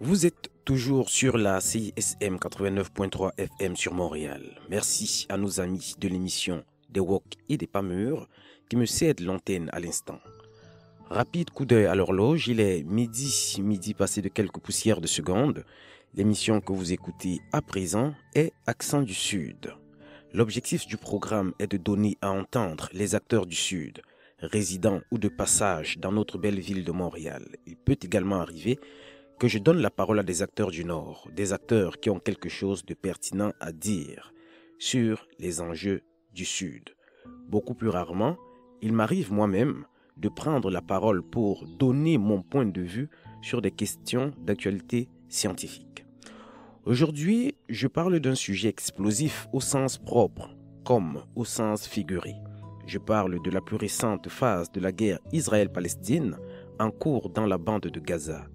Vous êtes toujours sur la CISM 89.3 FM sur Montréal. Merci à nos amis de l'émission des Wok et des Pamures qui me cèdent l'antenne à l'instant. Rapide coup d'œil à l'horloge, il est midi passé de quelques poussières de secondes. L'émission que vous écoutez à présent est Accent du Sud. L'objectif du programme est de donner à entendre les acteurs du Sud, résidents ou de passage dans notre belle ville de Montréal. Il peut également arriver que je donne la parole à des acteurs du Nord, des acteurs qui ont quelque chose de pertinent à dire sur les enjeux du Sud. Beaucoup plus rarement, il m'arrive moi-même de prendre la parole pour donner mon point de vue sur des questions d'actualité scientifique. Aujourd'hui, je parle d'un sujet explosif au sens propre comme au sens figuré. Je parle de la plus récente phase de la guerre Israël-Palestine en cours dans la bande de Gaza.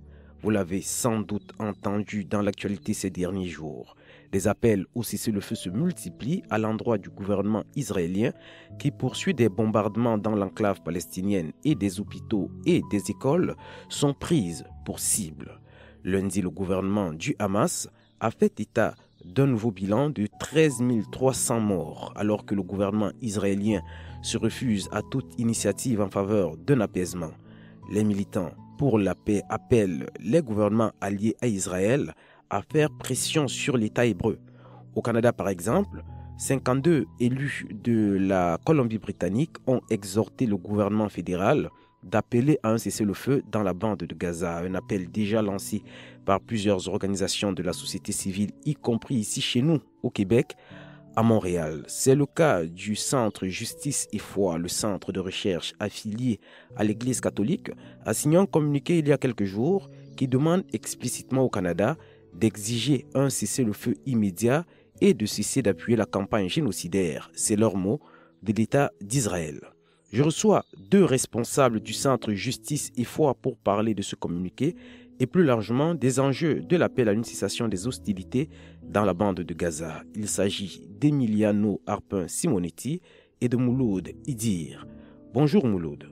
Vous l'avez sans doute entendu dans l'actualité ces derniers jours. Des appels au cessez-le-feu se multiplient à l'endroit du gouvernement israélien qui poursuit des bombardements dans l'enclave palestinienne et des hôpitaux et des écoles sont prises pour cible. Lundi, le gouvernement du Hamas a fait état d'un nouveau bilan de 13 300 morts, alors que le gouvernement israélien se refuse à toute initiative en faveur d'un apaisement. Les militants pour la paix appellent les gouvernements alliés à Israël à faire pression sur l'État hébreu. Au Canada, par exemple, 52 élus de la Colombie-Britannique ont exhorté le gouvernement fédéral d'appeler à un cessez-le-feu dans la bande de Gaza, un appel déjà lancé par plusieurs organisations de la société civile, y compris ici chez nous, au Québec, à Montréal. C'est le cas du Centre Justice et Foi, le centre de recherche affilié à l'Église catholique, a signé un communiqué il y a quelques jours qui demande explicitement au Canada d'exiger un cessez-le-feu immédiat et de cesser d'appuyer la campagne génocidaire, c'est leur mot, de l'État d'Israël. Je reçois deux responsables du Centre Justice et Foi pour parler de ce communiqué et plus largement des enjeux de l'appel à une cessation des hostilités dans la bande de Gaza. Il s'agit d'Emiliano Arpin Simonetti et de Mouloud Idir. Bonjour Mouloud.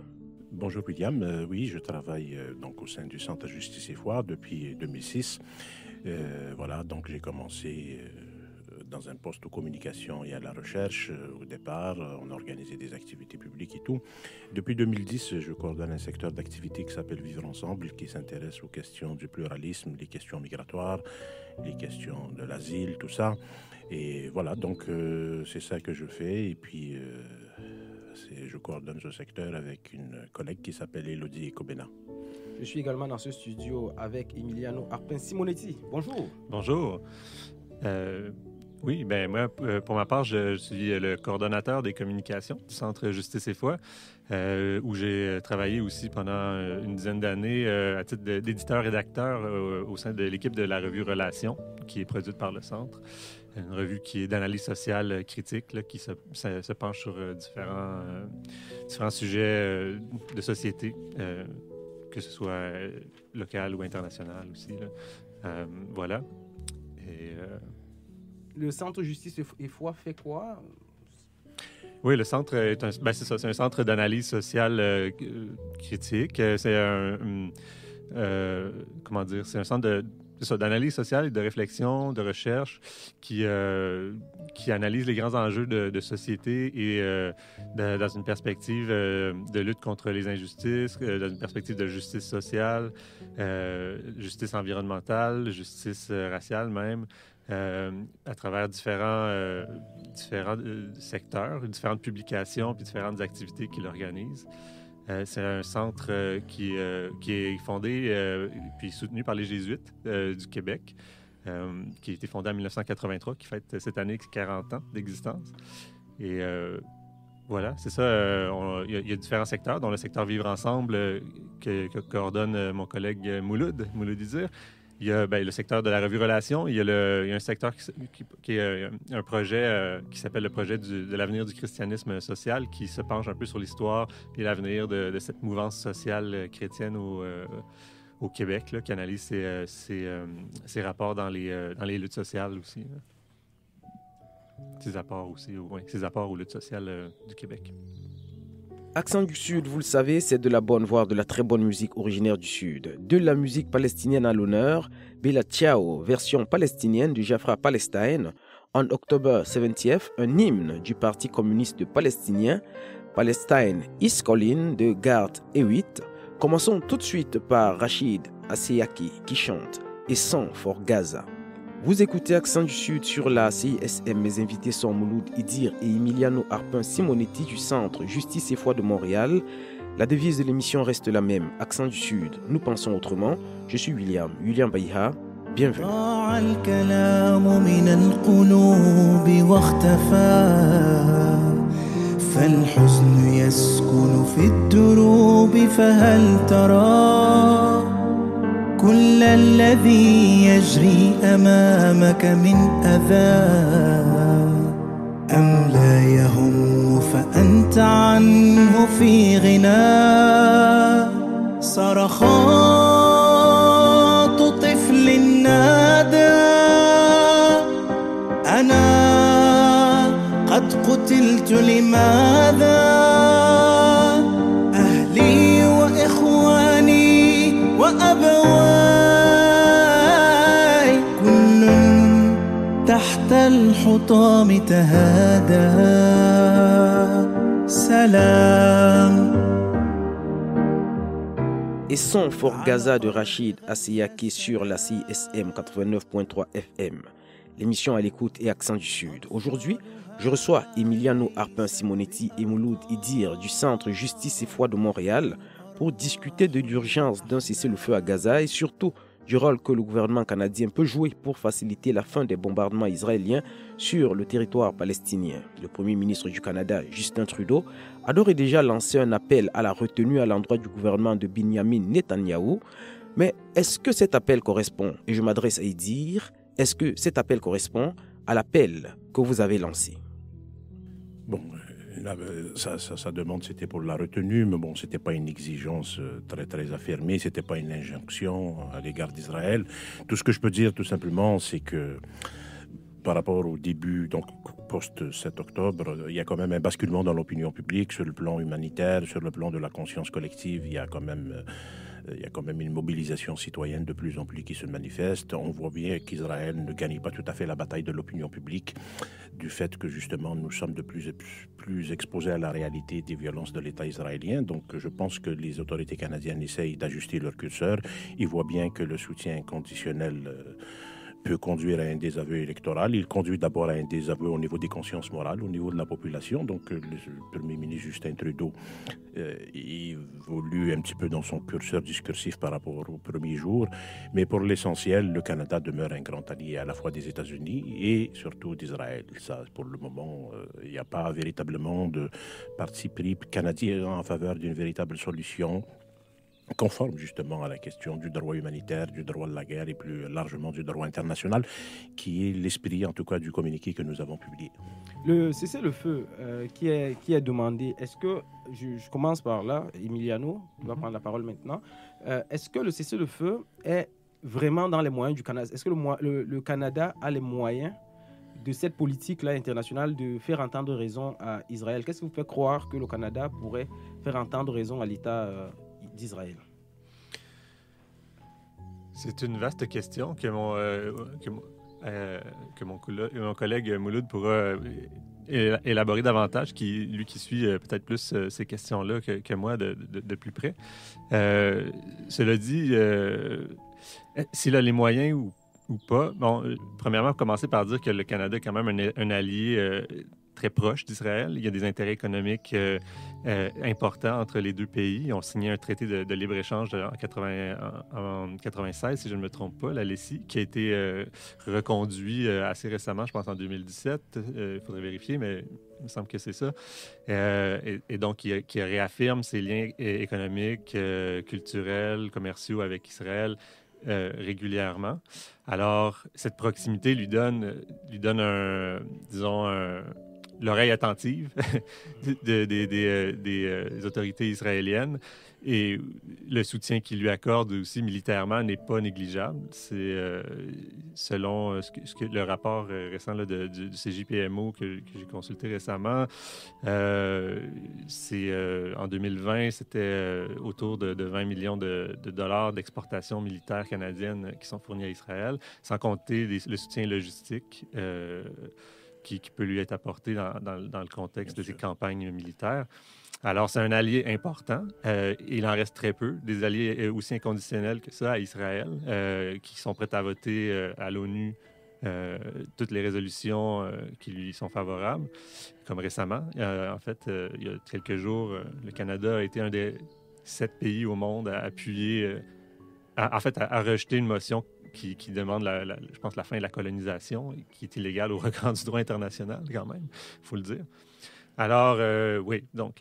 Bonjour William, oui, je travaille donc au sein du Centre Justice et Foi depuis 2006. Voilà, donc j'ai commencé dans un poste de communication et à la recherche. Au départ, on organisait des activités publiques et tout. Depuis 2010, je coordonne un secteur d'activité qui s'appelle Vivre Ensemble, qui s'intéresse aux questions du pluralisme, les questions migratoires, les questions de l'asile, tout ça. Et voilà, donc c'est ça que je fais. Et puis, je coordonne ce secteur avec une collègue qui s'appelle Elodie Kobena. Je suis également dans ce studio avec Emiliano Arpin Simonetti. Bonjour. Bonjour. Oui, ben moi, pour ma part, je suis le coordonnateur des communications du Centre Justice et Foi, où j'ai travaillé aussi pendant une dizaine d'années à titre d'éditeur-rédacteur au sein de l'équipe de la revue Relations, qui est produite par le Centre. Une revue qui est d'analyse sociale critique, là, qui se penche sur différents sujets de société, que ce soit local ou international aussi. Là. Voilà. Et... Le Centre Justice et Foi fait quoi? Oui, le centre est c'est un centre d'analyse sociale critique. C'est c'est un centre d'analyse sociale et de réflexion, de recherche qui analyse les grands enjeux de société et dans une perspective de lutte contre les injustices, dans une perspective de justice sociale, justice environnementale, justice raciale même. À travers différents secteurs, différentes publications puis différentes activités qu'il organise. C'est un centre qui est fondé puis soutenu par les Jésuites du Québec, qui a été fondé en 1983, qui fête cette année 40 ans d'existence. Et voilà, c'est ça. Il y a différents secteurs, dont le secteur Vivre Ensemble que coordonne mon collègue Mouloud Idir. Il y a le secteur de la revue Relations. Il y a un secteur qui est un projet qui s'appelle le projet de l'avenir du christianisme social, qui se penche un peu sur l'histoire et l'avenir de cette mouvance sociale chrétienne au Québec, là, qui analyse ses rapports dans les luttes sociales aussi. Là. Ses apports aussi, ses apports aux luttes sociales du Québec. Accent du Sud, vous le savez, c'est de la bonne, voire de la très bonne musique originaire du Sud. De la musique palestinienne à l'honneur, Bella Ciao, version palestinienne du Jafra Palestine, On October 70th, un hymne du Parti communiste palestinien, Palestine is Calling de Gard Hewitt. Commençons tout de suite par Rachid Asseyaki qui chante Et Song for Gaza. Vous écoutez Accent du Sud sur la CISM. Mes invités sont Mouloud Idir et Emiliano Arpin Simonetti du Centre Justice et Foi de Montréal. La devise de l'émission reste la même, Accent du Sud, nous pensons autrement. Je suis William Baïha, bienvenue. كل الذي يجري أمامك من أذى أم لا يهم فأنت عنه في غنى صرخات طفل نادى أنا قد قتلت لماذا أهلي وإخواني وأبواي كل تحت الحطام تهادى سلام. Et Son for Gaza de Rachid Asseyaki sur la CISM 89.3 FM. L'émission à l'écoute et Accent du Sud. Aujourd'hui, je reçois Emiliano Arpin Simonetti et Mouloud Idir du Centre Justice et Foi de Montréal pour discuter de l'urgence d'un cessez-le-feu à Gaza et surtout du rôle que le gouvernement canadien peut jouer pour faciliter la fin des bombardements israéliens sur le territoire palestinien. Le Premier ministre du Canada, Justin Trudeau, a d'ores et déjà lancé un appel à la retenue à l'endroit du gouvernement de Benjamin Netanyahou. Mais est-ce que cet appel correspond, et je m'adresse à Idir, est-ce que cet appel correspond à l'appel que vous avez lancé? Bon, sa demande, c'était pour la retenue, mais bon, c'était pas une exigence très affirmée, c'était pas une injonction à l'égard d'Israël. Tout ce que je peux dire, tout simplement, c'est que par rapport au début, donc post-7 octobre, il y a quand même un basculement dans l'opinion publique sur le plan humanitaire, sur le plan de la conscience collective. Il y a quand même une mobilisation citoyenne de plus en plus qui se manifeste. On voit bien qu'Israël ne gagne pas tout à fait la bataille de l'opinion publique du fait que justement nous sommes de plus en plus exposés à la réalité des violences de l'État israélien. Donc je pense que les autorités canadiennes essayent d'ajuster leur curseur. Ils voient bien que le soutien conditionnel peut conduire à un désaveu électoral. Il conduit d'abord à un désaveu au niveau des consciences morales, au niveau de la population. Donc le Premier ministre Justin Trudeau évolue un petit peu dans son curseur discursif par rapport au premier jour. Mais pour l'essentiel, le Canada demeure un grand allié à la fois des États-Unis et surtout d'Israël. Ça, pour le moment, il n'y a pas véritablement de parti pris canadien en faveur d'une véritable solution conforme justement à la question du droit humanitaire, du droit de la guerre et plus largement du droit international, qui est l'esprit en tout cas du communiqué que nous avons publié. Le cessez-le-feu qui est demandé, est-ce que, je commence par là, Emiliano, tu vas prendre la parole maintenant, est-ce que le cessez-le-feu est vraiment dans les moyens du Canada? Est-ce que le Canada a les moyens de cette politique-là internationale de faire entendre raison à Israël? Qu'est-ce qui vous fait croire que le Canada pourrait faire entendre raison à l'État d'Israël? C'est une vaste question que mon collègue Mouloud pourra élaborer davantage, lui qui suit peut-être plus ces questions-là que moi de plus près. Cela dit, s'il a les moyens ou pas, bon, premièrement, commencer par dire que le Canada est quand même un allié très proche d'Israël. Il y a des intérêts économiques importants entre les deux pays. Ils ont signé un traité de libre-échange en 1996, si je ne me trompe pas, la LECI, qui a été reconduit assez récemment, je pense en 2017. Il faudrait vérifier, mais il me semble que c'est ça. Et donc, qui réaffirme ses liens économiques, culturels, commerciaux avec Israël régulièrement. Alors, cette proximité lui donne l'oreille attentive des autorités israéliennes. Et le soutien qu'il lui accorde aussi militairement n'est pas négligeable. C'est selon ce que le rapport récent là, du CJPMO que j'ai consulté récemment, en 2020, c'était autour de 20 millions de dollars d'exportation militaire canadienne qui sont fournis à Israël, sans compter le soutien logistique qui peut lui être apporté dans le contexte de ces campagnes militaires. Alors, c'est un allié important. Il en reste très peu. Des alliés aussi inconditionnels que ça à Israël, qui sont prêts à voter à l'ONU toutes les résolutions qui lui sont favorables, comme récemment. En fait, il y a quelques jours, le Canada a été un des 7 pays au monde à appuyer, à rejeter une motion qui demande, je pense, la fin de la colonisation, qui est illégale au regard du droit international, quand même, il faut le dire. Alors, oui, donc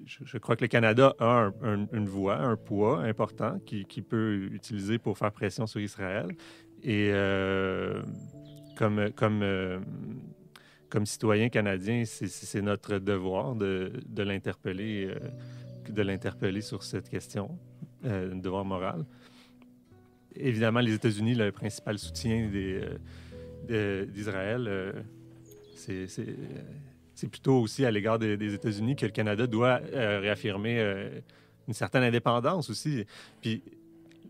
je crois que le Canada a une voix, un poids important qui peut utiliser pour faire pression sur Israël. Et comme citoyen canadien, c'est notre devoir de l'interpeller sur cette question, un devoir moral. Évidemment, les États-Unis, le principal soutien d'Israël, c'est plutôt aussi à l'égard des États-Unis que le Canada doit réaffirmer une certaine indépendance aussi. Puis,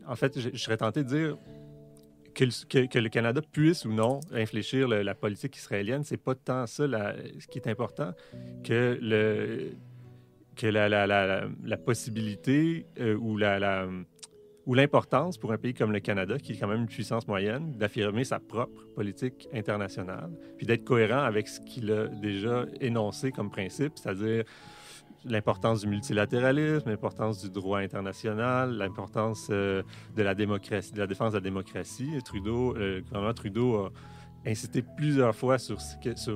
en fait, je serais tenté de dire que le Canada puisse ou non infléchir la politique israélienne, c'est pas tant ça ce qui est important que la possibilité ou l'importance pour un pays comme le Canada, qui est quand même une puissance moyenne, d'affirmer sa propre politique internationale, puis d'être cohérent avec ce qu'il a déjà énoncé comme principe, c'est-à-dire l'importance du multilatéralisme, l'importance du droit international, l'importance de la démocratie, de la défense de la démocratie. Le gouvernement Trudeau a insisté plusieurs fois sur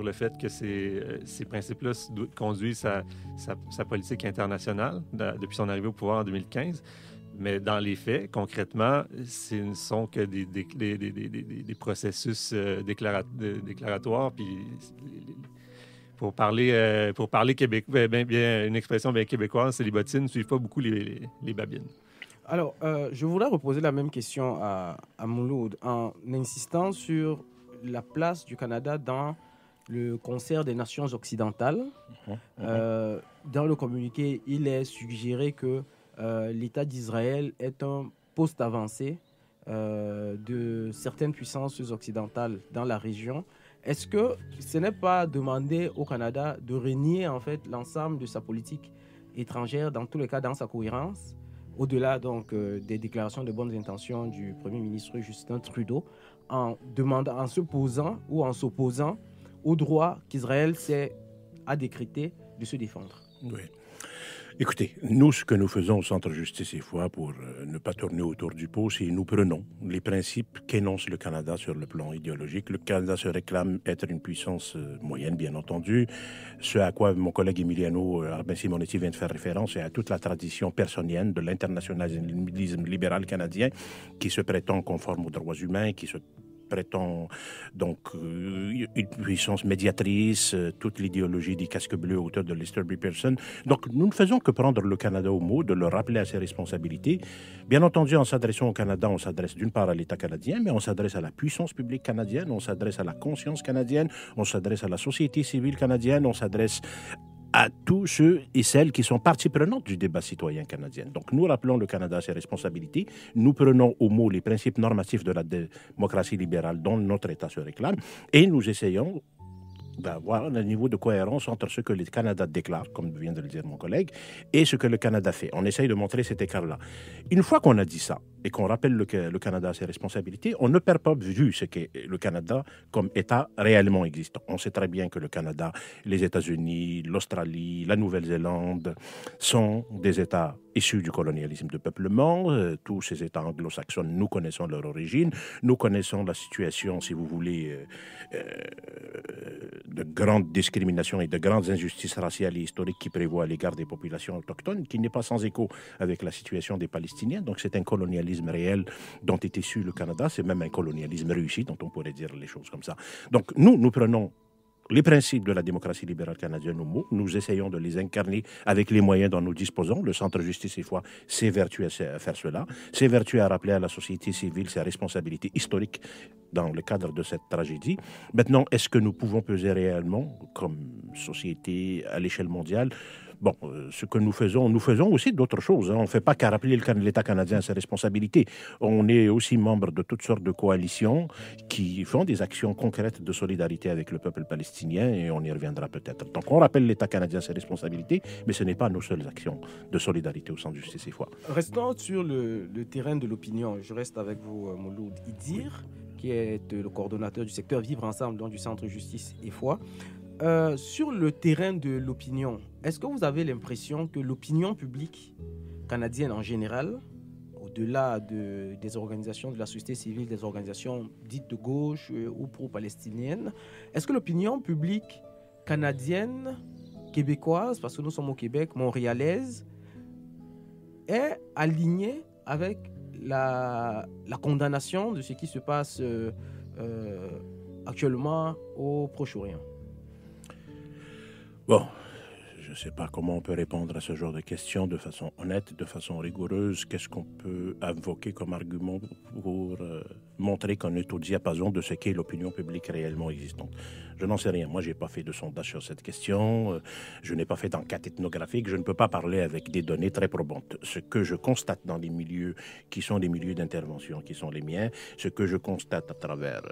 le fait que ces principes-là conduisent sa politique internationale depuis son arrivée au pouvoir en 2015. Mais dans les faits, concrètement, ce ne sont que des processus déclaratoires. Puis, pour parler québécois, une expression bien québécoise, c'est les bottines ne suivent pas beaucoup les babines. Alors, je voudrais reposer la même question à Mouloud en insistant sur la place du Canada dans le concert des nations occidentales. Dans le communiqué, il est suggéré que l'État d'Israël est un poste avancé de certaines puissances occidentales dans la région. Est-ce que ce n'est pas demander au Canada de renier en fait l'ensemble de sa politique étrangère, dans tous les cas dans sa cohérence, au-delà donc des déclarations de bonnes intentions du Premier ministre Justin Trudeau, en s'opposant au droit qu'Israël a décrété de se défendre? Oui. Écoutez, nous, ce que nous faisons au Centre Justice et Foi pour ne pas tourner autour du pot, c'est nous prenons les principes qu'énonce le Canada sur le plan idéologique. Le Canada se réclame être une puissance moyenne, bien entendu. Ce à quoi mon collègue Emiliano Arbin-Simonetti vient de faire référence, c'est à toute la tradition personienne de l'internationalisme libéral canadien qui se prétend conforme aux droits humains, qui se prétend donc une puissance médiatrice, toute l'idéologie des casques bleus autour de Lester B. Pearson. Donc nous ne faisons que prendre le Canada au mot, de le rappeler à ses responsabilités. Bien entendu, en s'adressant au Canada, on s'adresse d'une part à l'État canadien, mais on s'adresse à la puissance publique canadienne, on s'adresse à la conscience canadienne, on s'adresse à la société civile canadienne, on s'adresse à tous ceux et celles qui sont partie prenante du débat citoyen canadien. Donc nous rappelons le Canada à ses responsabilités, nous prenons au mot les principes normatifs de la démocratie libérale dont notre État se réclame et nous essayons d'avoir un niveau de cohérence entre ce que le Canada déclare, comme vient de le dire mon collègue, et ce que le Canada fait. On essaye de montrer cet écart-là. Une fois qu'on a dit ça et qu'on rappelle le Canada à ses responsabilités, on ne perd pas de vue ce qu'est le Canada comme État réellement existant. On sait très bien que le Canada, les États-Unis, l'Australie, la Nouvelle-Zélande sont des États issus du colonialisme de peuplement. Tous ces États anglo-saxons, nous connaissons leur origine, nous connaissons la situation, si vous voulez, de grandes discriminations et de grandes injustices raciales et historiques qui prévoient à l'égard des populations autochtones, qui n'est pas sans écho avec la situation des Palestiniens. Donc c'est un colonialisme réel dont est issu le Canada, c'est même un colonialisme réussi, dont on pourrait dire les choses comme ça. Donc nous prenons les principes de la démocratie libérale canadienne au mot. Nous essayons de les incarner avec les moyens dont nous disposons. Le Centre Justice et Foi s'évertue à faire cela, s'évertue à rappeler à la société civile ses responsabilités historiques dans le cadre de cette tragédie. Maintenant, est-ce que nous pouvons peser réellement, comme société à l'échelle mondiale? Bon, ce que nous faisons aussi d'autres choses. On ne fait pas qu'à rappeler l'État canadien à ses responsabilités. On est aussi membre de toutes sortes de coalitions qui font des actions concrètes de solidarité avec le peuple palestinien et on y reviendra peut-être. Donc on rappelle l'État canadien à ses responsabilités, mais ce n'est pas nos seules actions de solidarité au Centre Justice et Foi. Restons sur le terrain de l'opinion. Je reste avec vous, Mouloud Idir, qui est le coordonnateur du secteur Vivre Ensemble, donc du Centre Justice et Foi. Sur le terrain de l'opinion, est-ce que vous avez l'impression que l'opinion publique canadienne en général, au-delà des organisations de la société civile, des organisations dites de gauche ou pro-palestiniennes, est-ce que l'opinion publique canadienne, québécoise, parce que nous sommes au Québec, montréalaise, est alignée avec la condamnation de ce qui se passe actuellement au Proche-Orient? Bon, je ne sais pas comment on peut répondre à ce genre de questions de façon honnête, de façon rigoureuse. Qu'est-ce qu'on peut invoquer comme argument pour montrer qu'on est au diapason de ce qu'est l'opinion publique réellement existante? Je n'en sais rien. Moi, je n'ai pas fait de sondage sur cette question. Je n'ai pas fait d'enquête ethnographique. Je ne peux pas parler avec des données très probantes. Ce que je constate dans les milieux qui sont les milieux d'intervention, qui sont les miens, ce que je constate à travers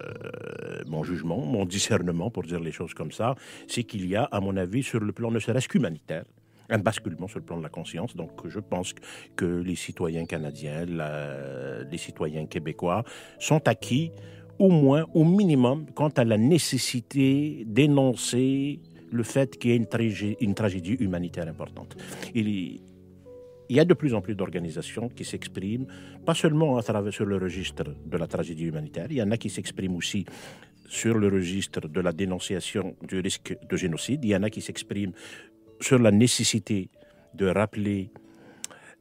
mon jugement, mon discernement, pour dire les choses comme ça, c'est qu'il y a, à mon avis, sur le plan ne serait-ce qu'humanitaire, un basculement sur le plan de la conscience. Donc, je pense que les citoyens canadiens, les citoyens québécois sont acquis, au moins, au minimum, quant à la nécessité d'énoncer le fait qu'il y ait une tragédie humanitaire importante. Il y a de plus en plus d'organisations qui s'expriment, pas seulement sur le registre de la tragédie humanitaire, il y en a qui s'expriment aussi sur le registre de la dénonciation du risque de génocide, il y en a qui s'expriment sur la nécessité de rappeler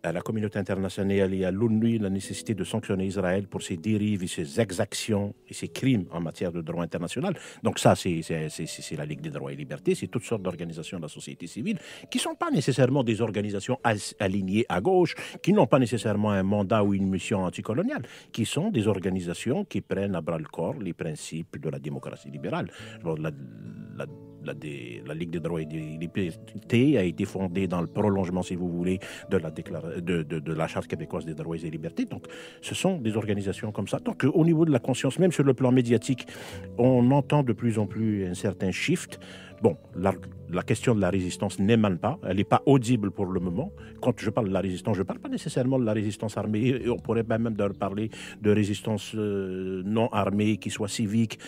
à la communauté internationale et à l'ONU la nécessité de sanctionner Israël pour ses dérives et ses exactions et ses crimes en matière de droit international. Donc ça, c'est la Ligue des droits et libertés, c'est toutes sortes d'organisations de la société civile qui ne sont pas nécessairement des organisations alignées à gauche, qui n'ont pas nécessairement un mandat ou une mission anticoloniale, qui sont des organisations qui prennent à bras-le-corps les principes de la démocratie libérale. La Ligue des droits et des libertés a été fondée dans le prolongement, si vous voulez, de la Charte québécoise des droits et libertés. Donc, ce sont des organisations comme ça. Donc, au niveau de la conscience, même sur le plan médiatique, on entend de plus en plus un certain shift. Bon, la question de la résistance n'émane pas, elle n'est pas audible pour le moment. Quand je parle de la résistance, je ne parle pas nécessairement de la résistance armée, et on pourrait même parler de résistance non armée, qui soit civique.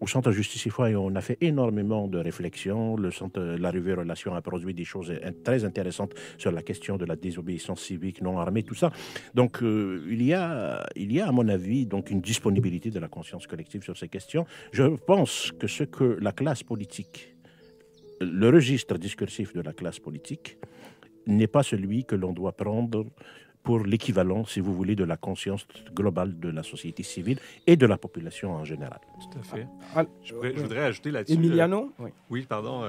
Au Centre Justice et Foi, on a fait énormément de réflexions. La revue Relations a produit des choses très intéressantes sur la question de la désobéissance civique non armée, tout ça. Donc, il y a, à mon avis, donc, une disponibilité de la conscience collective sur ces questions. Je pense que ce que la classe politique, le registre discursif de la classe politique n'est pas celui que l'on doit prendre pour l'équivalent, si vous voulez, de la conscience globale de la société civile et de la population en général. Tout à fait. Je voudrais ajouter là-dessus... Emiliano? Oui, pardon.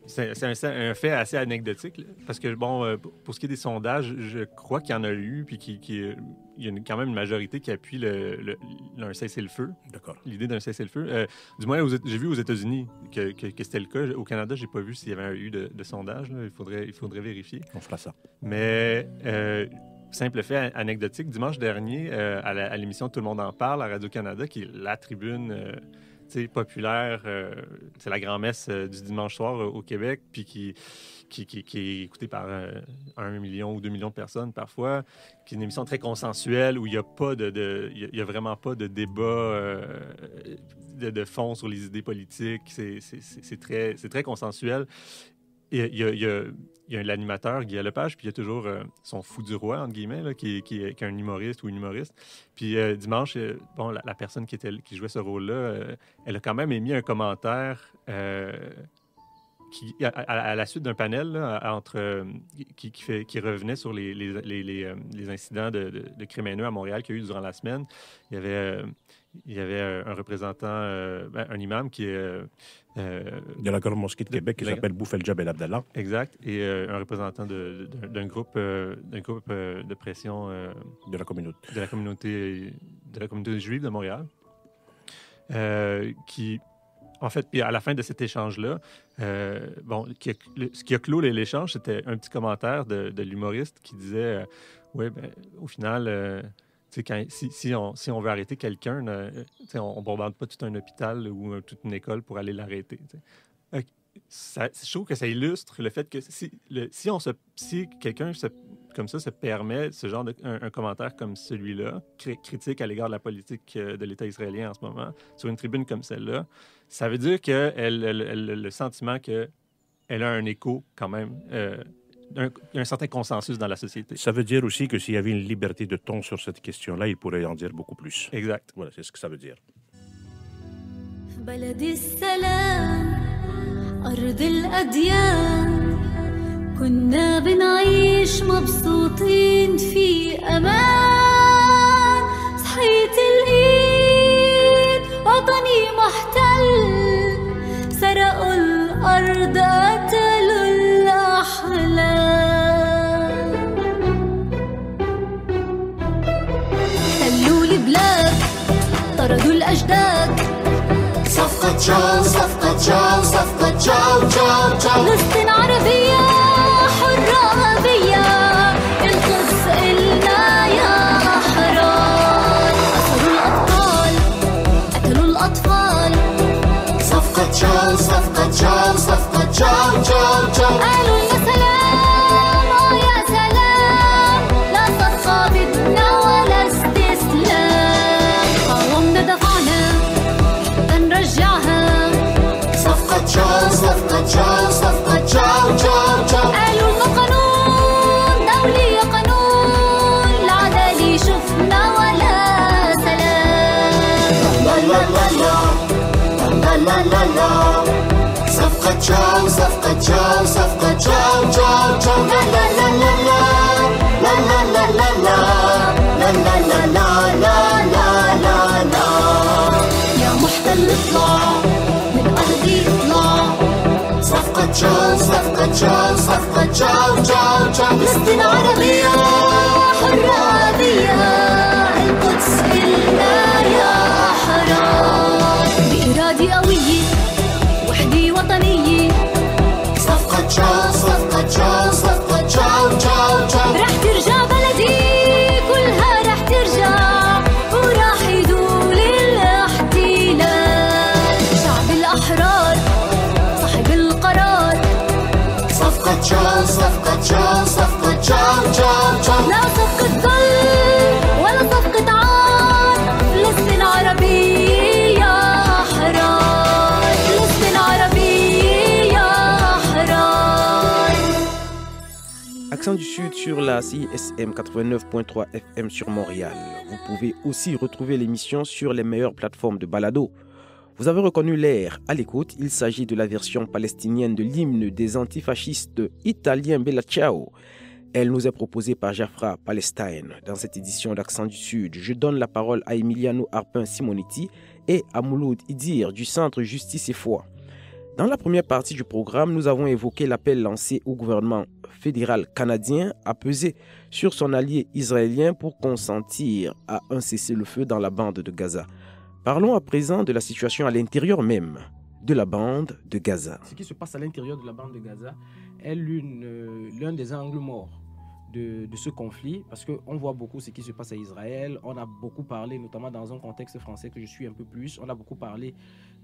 C'est un fait assez anecdotique, là, parce que, bon, pour ce qui est des sondages, je crois qu'il y en a eu, puis il y a quand même une majorité qui appuie un cessez-le-feu. D'accord. L'idée d'un cessez-le-feu. Du moins, j'ai vu aux États-Unis que c'était le cas. Au Canada, je n'ai pas vu s'il y avait eu de sondage. Là. Il faudrait vérifier. On fera ça. Mais... simple fait anecdotique, dimanche dernier, à l'émission Tout le monde en parle, à Radio-Canada, qui est la tribune populaire, c'est la grand-messe du dimanche soir au Québec, puis qui est écoutée par 1 million ou 2 millions de personnes parfois, qui est une émission très consensuelle, où il n'y a vraiment pas de débat de fond sur les idées politiques. C'est très consensuel. Il y a l'animateur, Guy Lepage, puis il y a toujours son fou du roi, entre guillemets, là, qui est un humoriste ou une humoriste. Puis dimanche, la personne qui jouait ce rôle-là, elle a quand même émis un commentaire à la suite d'un panel là, qui revenait sur les incidents de crimes haineux à Montréal qu'il y a eu durant la semaine. Il y il y avait un représentant, un imam qui est... De la grande mosquée de Québec qui s'appelle Boufel Jabel Abdallah. Exact. Et un représentant d'un groupe de pression De la communauté. de la communauté juive de Montréal. Qui, en fait, puis à la fin de cet échange-là, ce qui a clos l'échange, c'était un petit commentaire de l'humoriste qui disait au final, si on veut arrêter quelqu'un, on ne bombarde pas tout un hôpital ou toute une école pour aller l'arrêter. Je trouve que ça illustre le fait que si quelqu'un comme ça se permet ce genre un commentaire comme celui-là, critique à l'égard de la politique de l'État israélien en ce moment, sur une tribune comme celle-là, ça veut dire qu'elle a le sentiment qu'elle a un écho quand même, un certain consensus dans la société. Ça veut dire aussi que s'il y avait une liberté de ton sur cette question-là, il pourrait en dire beaucoup plus. Exact. Voilà, c'est ce que ça veut dire. بلد السلام أرض الأديان كنا بنعيش مبسوطين في أمان صحيت الإيد وطني محتل سرقوا الأرض قتلوا الأحلام تلوا البلاد طردوا الأجداد صفقة جو صفقة جو صفقة جو جو جو فلسطين عربية حرة أبية القدس إلنا يا أحرار أسروا الأبطال قتلوا الأطفال صفقة جو صفقة جو صفقة جو جو جو قالوا لنا سلام يا سلام لا صفقة بدنا ولا استسلام قاومنا دفعنا نرجعها صفقة جو صفقة جو صفقة جو جو جو قالوا لنا قانون دولي قانون العدالة شفنا ولا سلام لا لا لا لا لا لا لا صفقة جو صفقة جو صفقة جو جو جو لا لا لا لا لا لا لا لا لا لا لا لا لا لا لا لا يا محتل اطلع من أرضي اطلع صفقة جو صفقة جو صفقة جو جو جو فلسطين عربية حرة أبية القدس إلنا يا أحرار بإرادة قوية وحدة وطنية صفقة جو صفقة جو صفقة جو جو جو رح ترجع بلدي كلها رح ترجع وراح يدول الاحتلال شعب الأحرار صاحب القرار صفقة جو صفقة جو صفقة جو جو جو لا صفقة ظل ولا صفقة عار فلسطين عربية يا أحرار فلسطين عربية يا أحرار. Accent du Sud sur la CISM 89.3 FM sur Montréal. Vous pouvez aussi retrouver l'émission sur les meilleures plateformes de balado. Vous avez reconnu l'air à l'écoute, il s'agit de la version palestinienne de l'hymne des antifascistes italiens Bella Ciao. Elle nous est proposée par Jafra Palestine. Dans cette édition d'Accent du Sud, je donne la parole à Emiliano Arpin Simonetti et à Mouloud Idir du Centre Justice et Foi. Dans la première partie du programme, nous avons évoqué l'appel lancé au gouvernement fédéral canadien à peser sur son allié israélien pour consentir à un cessez-le-feu dans la bande de Gaza. Parlons à présent de la situation à l'intérieur même de la bande de Gaza. Ce qui se passe à l'intérieur de la bande de Gaza est l'un des angles morts de ce conflit, parce qu'on voit beaucoup ce qui se passe à Israël. On a beaucoup parlé, notamment dans un contexte français que je suis un peu plus, on a beaucoup parlé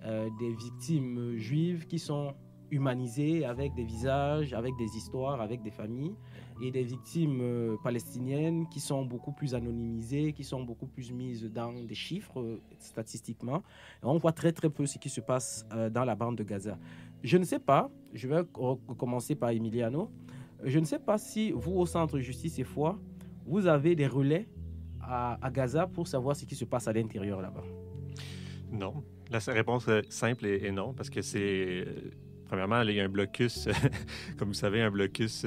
des victimes juives qui sont humanisées avec des visages, avec des histoires, avec des familles, et des victimes palestiniennes qui sont beaucoup plus anonymisées, qui sont beaucoup plus mises dans des chiffres statistiquement. Et on voit très très peu ce qui se passe dans la bande de Gaza. Je ne sais pas, je vais commencer par Emiliano. Je ne sais pas si vous, au Centre Justice et Foi, vous avez des relais à Gaza pour savoir ce qui se passe à l'intérieur là-bas. Non. La réponse simple est non, parce que c'est... premièrement, il y a un blocus, comme vous savez, un blocus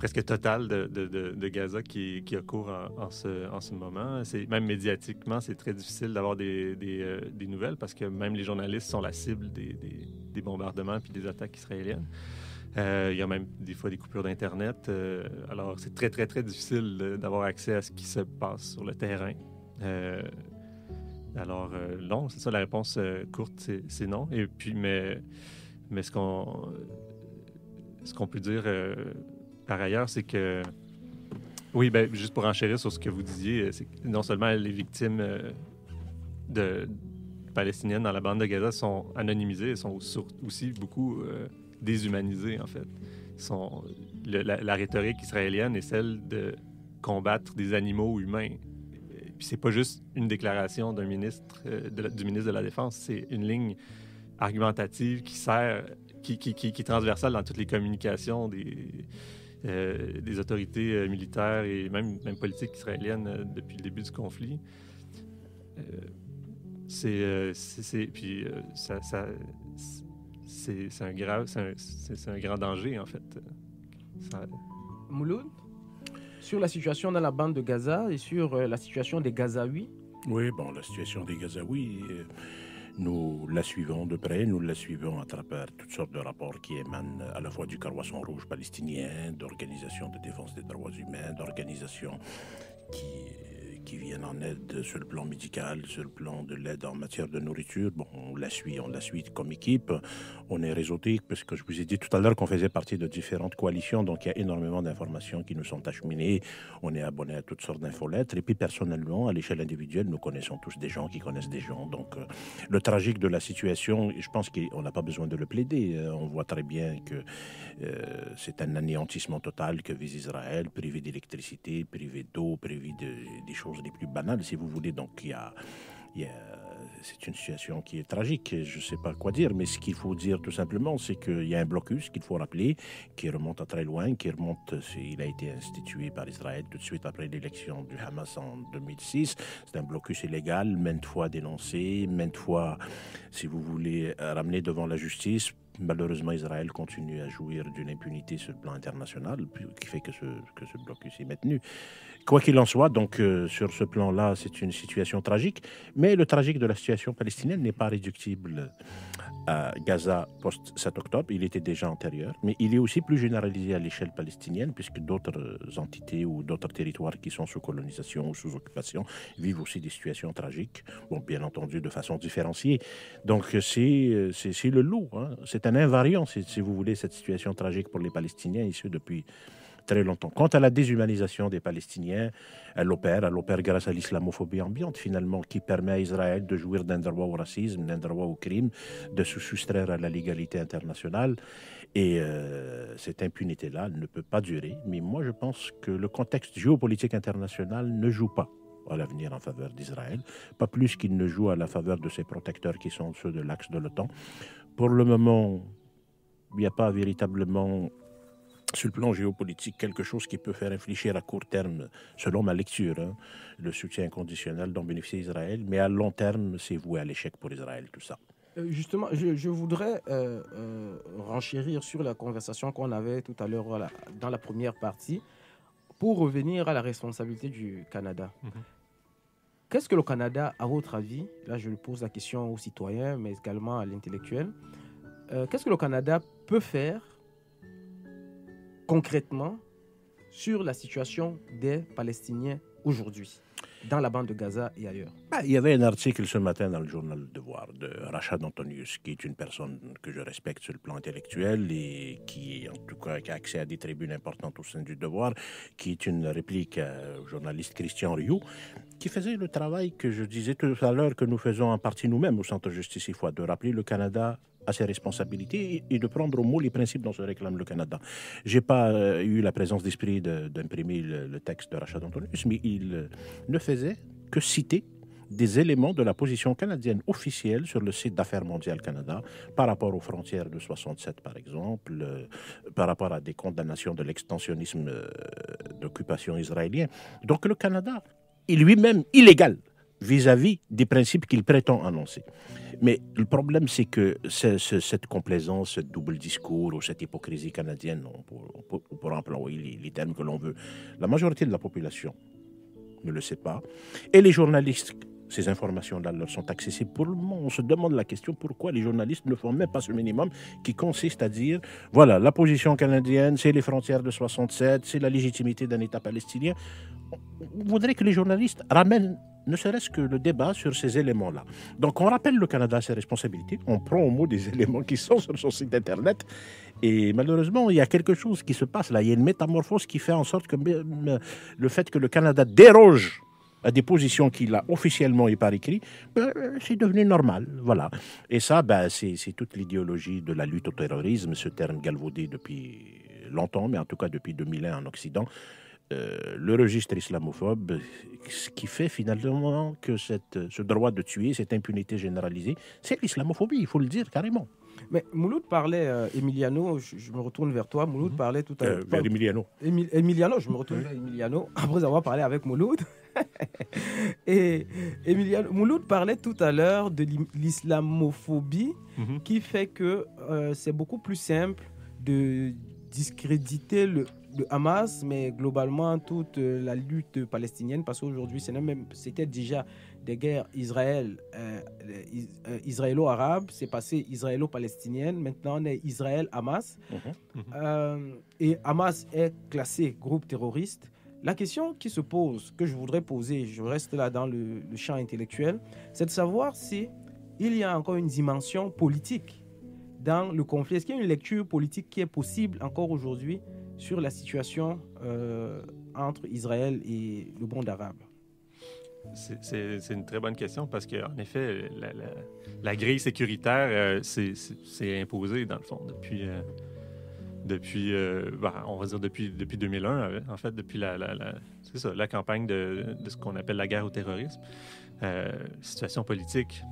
presque totale de Gaza qui a cours en ce moment. Même médiatiquement, c'est très difficile d'avoir des nouvelles parce que même les journalistes sont la cible des bombardements puis des attaques israéliennes. Il y a même des fois des coupures d'Internet. Alors, c'est très, très, très difficile d'avoir accès à ce qui se passe sur le terrain. Alors, non, c'est ça la réponse courte, c'est non. Et puis, mais ce qu'on peut dire par ailleurs, c'est que, oui, ben, juste pour enchérir sur ce que vous disiez, c'est que non seulement les victimes palestiniennes dans la bande de Gaza sont anonymisées, elles sont aussi beaucoup déshumanisées, en fait. La rhétorique israélienne est celle de combattre des animaux humains. Puis c'est pas juste une déclaration d'un ministre, du ministre de la Défense, c'est une ligne argumentative qui est transversale dans toutes les communications des autorités militaires et même politiques israéliennes depuis le début du conflit. C'est un grand danger, en fait. Mouloud, sur la situation dans la bande de Gaza et sur la situation des Gazaouis. Oui, bon, la situation des Gazaouis, nous la suivons de près, nous la suivons à travers toutes sortes de rapports qui émanent à la fois du Carroisson rouge palestinien, d'organisations de défense des droits humains, d'organisations qui viennent en aide sur le plan médical, sur le plan de l'aide en matière de nourriture. Bon, on la suit comme équipe. On est réseauté parce que je vous ai dit tout à l'heure qu'on faisait partie de différentes coalitions, donc il y a énormément d'informations qui nous sont acheminées. On est abonné à toutes sortes d'infolettres. Et puis personnellement, à l'échelle individuelle, nous connaissons tous des gens qui connaissent des gens. Donc le tragique de la situation, je pense qu'on n'a pas besoin de le plaider. On voit très bien que c'est un anéantissement total que vise Israël, privé d'électricité, privé d'eau, privé des choses les plus banales, si vous voulez. Donc, c'est une situation qui est tragique. Je ne sais pas quoi dire, mais ce qu'il faut dire tout simplement, c'est qu'il y a un blocus qu'il faut rappeler, qui remonte à très loin, il a été institué par Israël tout de suite après l'élection du Hamas en 2006. C'est un blocus illégal, maintes fois dénoncé, maintes fois, si vous voulez, ramené devant la justice. Malheureusement, Israël continue à jouir d'une impunité sur le plan international, qui fait que ce blocus est maintenu. Quoi qu'il en soit, donc sur ce plan-là, c'est une situation tragique, mais le tragique de la situation palestinienne n'est pas réductible à Gaza post-7 octobre. Il était déjà antérieur, mais il est aussi plus généralisé à l'échelle palestinienne, puisque d'autres entités ou d'autres territoires qui sont sous colonisation ou sous occupation vivent aussi des situations tragiques, bon, bien entendu de façon différenciée. Donc c'est le lot, hein. C'est un invariant, si vous voulez, cette situation tragique pour les Palestiniens, et ce depuis très longtemps. Quant à la déshumanisation des Palestiniens, elle opère grâce à l'islamophobie ambiante, finalement, qui permet à Israël de jouir d'un droit au racisme, d'un droit au crime, de se soustraire à la légalité internationale. Et cette impunité-là ne peut pas durer. Mais moi, je pense que le contexte géopolitique international ne joue pas à l'avenir en faveur d'Israël, pas plus qu'il ne joue à la faveur de ses protecteurs qui sont ceux de l'axe de l'OTAN. Pour le moment, il n'y a pas véritablement, sur le plan géopolitique, quelque chose qui peut faire réfléchir à court terme, selon ma lecture, le soutien inconditionnel dont bénéficie Israël, mais à long terme, c'est voué à l'échec pour Israël, tout ça. Justement, je voudrais renchérir sur la conversation qu'on avait tout à l'heure dans la première partie, pour revenir à la responsabilité du Canada. Qu'est-ce que le Canada, à votre avis, là je pose la question aux citoyens, mais également à l'intellectuel, qu'est-ce que le Canada peut faire concrètement sur la situation des Palestiniens aujourd'hui, dans la bande de Gaza et ailleurs? Il y avait un article ce matin dans le journal Le Devoir de Rachad Antonius, qui est une personne que je respecte sur le plan intellectuel et qui, en tout cas, qui a accès à des tribunes importantes au sein du Devoir, qui est une réplique au journaliste Christian Rioux, qui faisait le travail que je disais tout à l'heure que nous faisons en partie nous-mêmes au Centre Justice et Foi, de rappeler le Canada à ses responsabilités et de prendre au mot les principes dont se réclame le Canada. Je n'ai pas eu la présence d'esprit d'imprimer le texte de Rachad Antonius, mais il ne faisait que citer des éléments de la position canadienne officielle sur le site d'Affaires mondiales Canada par rapport aux frontières de 67, par exemple, par rapport à des condamnations de l'extensionnisme d'occupation israélien. Donc le Canada est lui-même illégal vis-à-vis des principes qu'il prétend annoncer. Mais le problème, c'est que cette complaisance, ce double discours ou cette hypocrisie canadienne, on pourra employer les termes que l'on veut, la majorité de la population ne le sait pas. Et les journalistes, ces informations-là leur sont accessibles pour le moment. On se demande la question pourquoi les journalistes ne font même pas ce minimum qui consiste à dire voilà, la position canadienne, c'est les frontières de 67, c'est la légitimité d'un État palestinien. On voudrait que les journalistes ramènent ne serait-ce que le débat sur ces éléments-là. Donc on rappelle le Canada à ses responsabilités, on prend au mot des éléments qui sont sur son site internet et malheureusement il y a quelque chose qui se passe là, il y a une métamorphose qui fait en sorte que le fait que le Canada déroge à des positions qu'il a officiellement et par écrit, c'est devenu normal, voilà. Et ça, c'est toute l'idéologie de la lutte au terrorisme, ce terme galvaudé depuis longtemps, mais en tout cas depuis 2001 en Occident, le registre islamophobe, ce qui fait finalement que ce droit de tuer, cette impunité généralisée, c'est l'islamophobie, il faut le dire carrément. Mais Mouloud parlait, Emiliano, je me retourne vers toi. Mouloud parlait tout à l'heure. Vers Emiliano. Emiliano, je me retourne vers Emiliano, après avoir parlé avec Mouloud. Et Emiliano, Mouloud parlait tout à l'heure de l'islamophobie qui fait que c'est beaucoup plus simple de discréditer le Hamas, mais globalement toute la lutte palestinienne, parce qu'aujourd'hui, c'était déjà des guerres israélo-arabes, c'est passé israélo-palestinienne, maintenant on est Israël-Hamas, et Hamas est classé groupe terroriste. La question qui se pose, que je voudrais poser, je reste là dans le champ intellectuel, c'est de savoir si il y a encore une dimension politique dans le conflit. Est-ce qu'il y a une lecture politique qui est possible encore aujourd'hui sur la situation entre Israël et le monde arabe? C'est une très bonne question parce qu'en effet, la grille sécuritaire s'est imposée, dans le fond, depuis on va dire depuis 2001, en fait, depuis c'est ça, la campagne de ce qu'on appelle la guerre au terrorisme. Situation politique,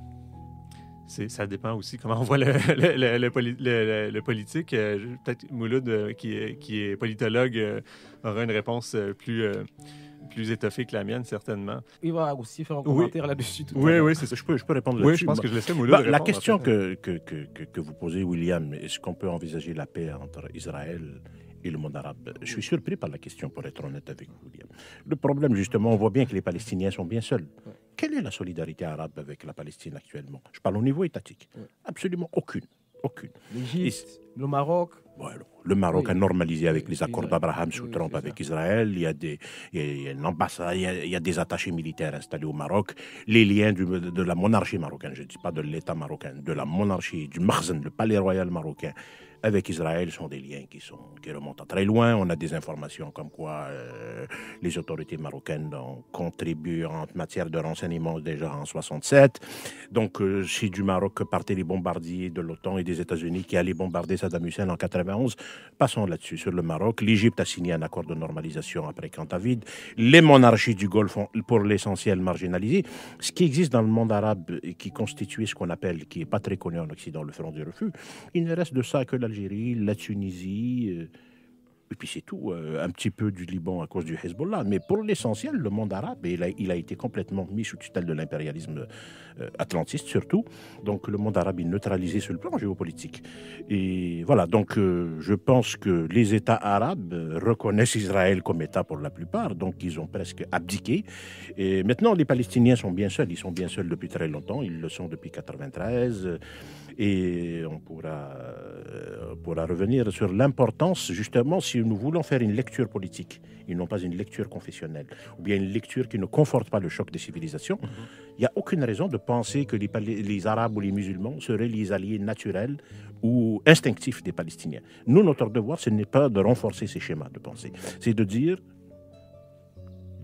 ça dépend aussi comment on voit le politique. Peut-être Mouloud, qui est politologue, aura une réponse plus étoffée que la mienne, certainement. Il va aussi faire un commentaire là-dessus. Oui, c'est ça. Je peux répondre là-dessus. Oui, je pense que je laisserai Mouloud répondre. La question que vous posez, William, est-ce qu'on peut envisager la paix entre Israël et le monde arabe? Je suis surpris par la question, pour être honnête avec vous, William. Le problème, justement, on voit bien que les Palestiniens sont bien seuls. Quelle est la solidarité arabe avec la Palestine actuellement? Je parle au niveau étatique. Absolument aucune. L'Égypte, le Maroc. Voilà. Le Maroc a normalisé avec les accords d'Abraham sous Trump avec Israël. Il y a une ambassade, il y a des attachés militaires installés au Maroc. Les liens de la monarchie marocaine, je ne dis pas de l'État marocain, de la monarchie, du Makhzen, le palais royal marocain, avec Israël sont des liens qui remontent à très loin. On a des informations comme quoi les autorités marocaines ont contribué en matière de renseignement déjà en 67. Donc, c'est du Maroc que partaient les bombardiers de l'OTAN et des États-Unis qui allaient bombarder Saddam Hussein en 91. Passons là-dessus, sur le Maroc. L'Égypte a signé un accord de normalisation après Camp David. Les monarchies du Golfe ont, pour l'essentiel, marginalisé. Ce qui existe dans le monde arabe et qui constitue ce qu'on appelle, qui n'est pas très connu en Occident, le front du refus, il ne reste de ça que l'Algérie, la Tunisie, et puis c'est tout, un petit peu du Liban à cause du Hezbollah. Mais pour l'essentiel, le monde arabe, il a été complètement mis sous tutelle de l'impérialisme atlantiste surtout. Donc le monde arabe est neutralisé sur le plan géopolitique. Et voilà, donc je pense que les États arabes reconnaissent Israël comme État pour la plupart, donc ils ont presque abdiqué. Et maintenant, les Palestiniens sont bien seuls. Ils sont bien seuls depuis très longtemps. Ils le sont depuis 1993. Et on pourra revenir sur l'importance, justement, si nous voulons faire une lecture politique, et non pas une lecture confessionnelle, ou bien une lecture qui ne conforte pas le choc des civilisations, il n'y a aucune raison de penser que les Arabes ou les musulmans seraient les alliés naturels ou instinctifs des Palestiniens. Nous, notre devoir, ce n'est pas de renforcer ces schémas de pensée, c'est de dire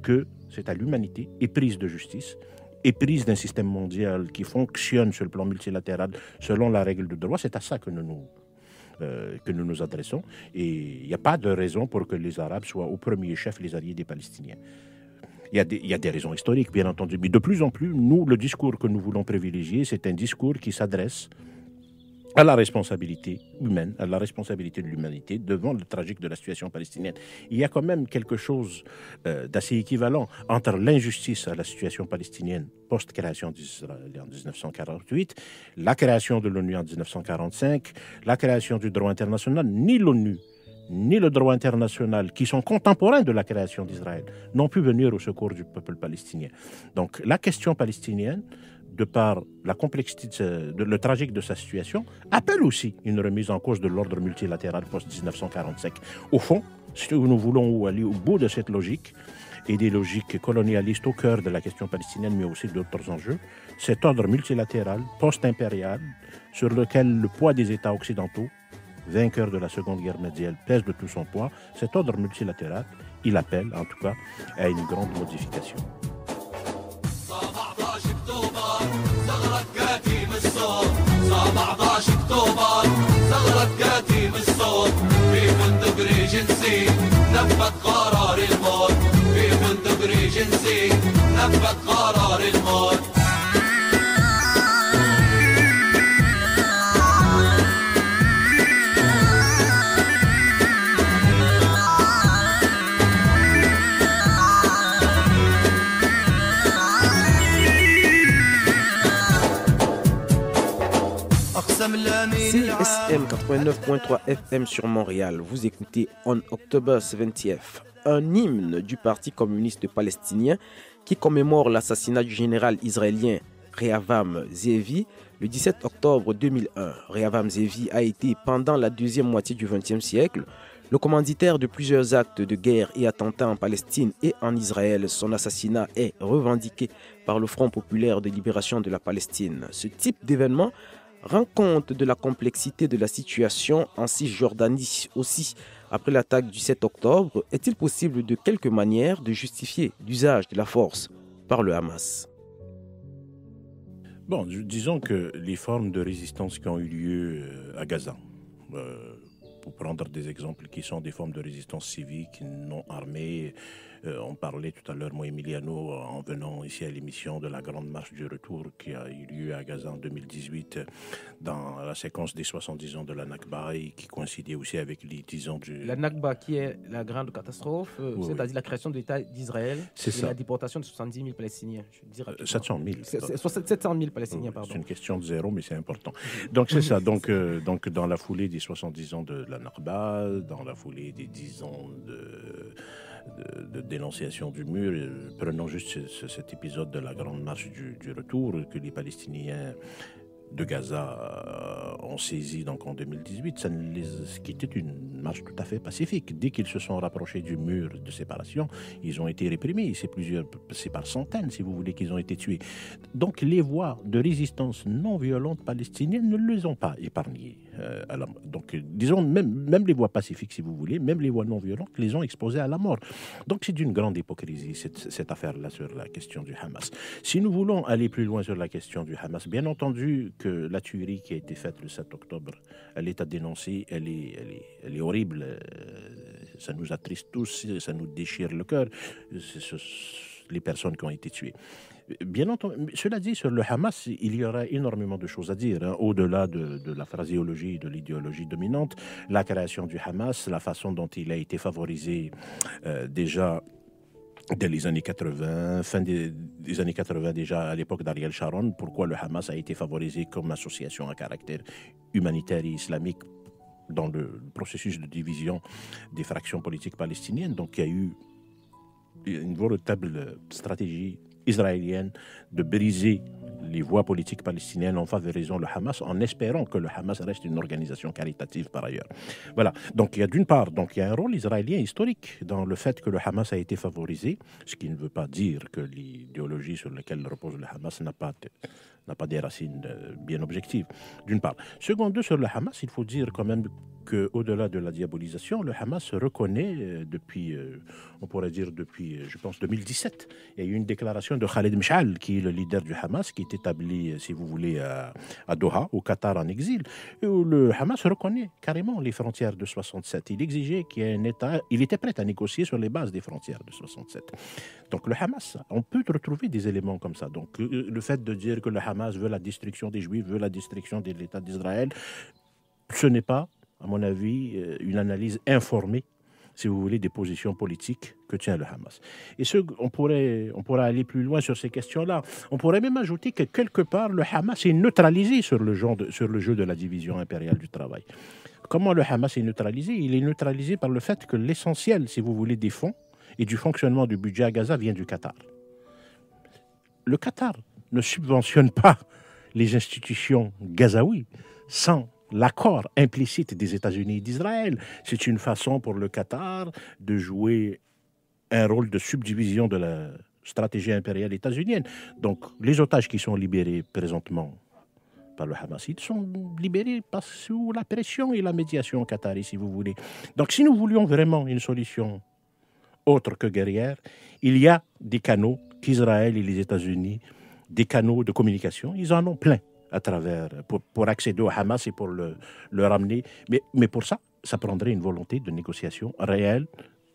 que c'est à l'humanité, éprise de justice, éprise d'un système mondial qui fonctionne sur le plan multilatéral selon la règle de droit, c'est à ça que nous nous adressons. Et il n'y a pas de raison pour que les Arabes soient au premier chef les alliés des Palestiniens. Il y a des raisons historiques, bien entendu, mais de plus en plus, nous, le discours que nous voulons privilégier, c'est un discours qui s'adresse à la responsabilité humaine, à la responsabilité de l'humanité devant le tragique de la situation palestinienne. Il y a quand même quelque chose d'assez équivalent entre l'injustice à la situation palestinienne post-création d'Israël en 1948, la création de l'ONU en 1945, la création du droit international. Ni l'ONU, ni le droit international, qui sont contemporains de la création d'Israël, n'ont pu venir au secours du peuple palestinien. Donc la question palestinienne, de par la complexité, le tragique de sa situation, appelle aussi une remise en cause de l'ordre multilatéral post-1945. Au fond, si nous voulons aller au bout de cette logique, et des logiques colonialistes au cœur de la question palestinienne, mais aussi d'autres enjeux, cet ordre multilatéral, post-impérial, sur lequel le poids des États occidentaux, vainqueurs de la Seconde Guerre mondiale, pèse de tout son poids, cet ordre multilatéral, il appelle en tout cas à une grande modification. CSM 89.3 FM sur Montréal. Vous écoutez On October 70th, un hymne du Parti communiste palestinien qui commémore l'assassinat du général israélien Rehavam Zeevi le 17 octobre 2001. Rehavam Zeevi a été, pendant la deuxième moitié du XXe siècle, le commanditaire de plusieurs actes de guerre et attentats en Palestine et en Israël. Son assassinat est revendiqué par le Front populaire de libération de la Palestine. Ce type d'événement rend compte de la complexité de la situation en Cisjordanie. Aussi, après l'attaque du 7 octobre, est-il possible de quelque manière de justifier l'usage de la force par le Hamas? Bon, disons que les formes de résistance qui ont eu lieu à Gaza, pour prendre des exemples qui sont des formes de résistance civique, non armée, on parlait tout à l'heure, moi, Emiliano, en venant ici à l'émission de la Grande Marche du Retour qui a eu lieu à Gaza en 2018, dans la séquence des 70 ans de la Nakba et qui coïncidait aussi avec les 10 ans du... La Nakba qui est la grande catastrophe, Oui, c'est-à-dire la création de l'État d'Israël C'est et ça. la déportation de 70 000 Palestiniens. Je dis rapidement. 700 000. 700 000 Palestiniens, pardon. C'est une question de zéro, mais c'est important. Donc c'est ça. Donc dans la foulée des 70 ans de la Nakba, dans la foulée des 10 ans de dénonciation du mur, prenons juste cet épisode de la Grande Marche du Retour que les Palestiniens de Gaza ont saisi donc en 2018, qui était une marche tout à fait pacifique. Dès qu'ils se sont rapprochés du mur de séparation, ils ont été réprimés. C'est par centaines, si vous voulez, qu'ils ont été tués. Donc les voies de résistance non violente palestiniennes ne les ont pas épargnés. Donc disons, même les voies pacifiques, si vous voulez, même les voies non violentes, les ont exposés à la mort. Donc c'est d'une grande hypocrisie, cette affaire-là, sur la question du Hamas. Si nous voulons aller plus loin sur la question du Hamas, bien entendu que la tuerie qui a été faite le 7 octobre, elle est à dénoncer, elle est horrible, ça nous attriste tous, ça nous déchire le cœur, les personnes qui ont été tuées. Bien entendu, cela dit, sur le Hamas, il y aura énormément de choses à dire, hein, au-delà de la phraséologie, de l'idéologie dominante, la création du Hamas, la façon dont il a été favorisé déjà dès les années 80, fin des années 80 déjà, à l'époque d'Ariel Sharon, pourquoi le Hamas a été favorisé comme association à caractère humanitaire et islamique dans le processus de division des fractions politiques palestiniennes. Donc il y a eu une véritable stratégie israélienne de briser les voies politiques palestiniennes en favorisant le Hamas, en espérant que le Hamas reste une organisation caritative par ailleurs. Voilà. Donc il y a d'une part, il y a un rôle israélien historique dans le fait que le Hamas a été favorisé, ce qui ne veut pas dire que l'idéologie sur laquelle repose le Hamas n'a pas des racines bien objectives, d'une part. Seconde, sur le Hamas, il faut dire quand même qu'au-delà de la diabolisation, le Hamas reconnaît depuis, on pourrait dire depuis, je pense, 2017. Il y a eu une déclaration de Khaled Meshal, qui est le leader du Hamas, qui est établi, si vous voulez, à Doha, au Qatar en exil, où le Hamas reconnaît carrément les frontières de 67. Il exigeait qu'il y ait un État, il était prêt à négocier sur les bases des frontières de 67. Donc le Hamas, on peut retrouver des éléments comme ça. Donc le fait de dire que le Hamas veut la destruction des Juifs, veut la destruction de l'État d'Israël, ce n'est pas, à mon avis, une analyse informée, si vous voulez, des positions politiques que tient le Hamas. Et on pourrait aller plus loin sur ces questions-là. On pourrait même ajouter que quelque part, le Hamas est neutralisé sur le jeu de la division impériale du travail. Comment le Hamas est neutralisé? Il est neutralisé par le fait que l'essentiel, si vous voulez, des fonds et du fonctionnement du budget à Gaza vient du Qatar. Le Qatar ne subventionne pas les institutions gazaouis sans l'accord implicite des États-Unis et d'Israël. C'est une façon pour le Qatar de jouer un rôle de subdivision de la stratégie impériale états-unienne. Donc, les otages qui sont libérés présentement par le Hamas, ils sont libérés sous la pression et la médiation qatari, si vous voulez. Donc, si nous voulions vraiment une solution autre que guerrière, il y a des canaux qu'Israël et les États-Unis, des canaux de communication, ils en ont plein à travers, pour accéder au Hamas et pour le ramener. Mais pour ça, ça prendrait une volonté de négociation réelle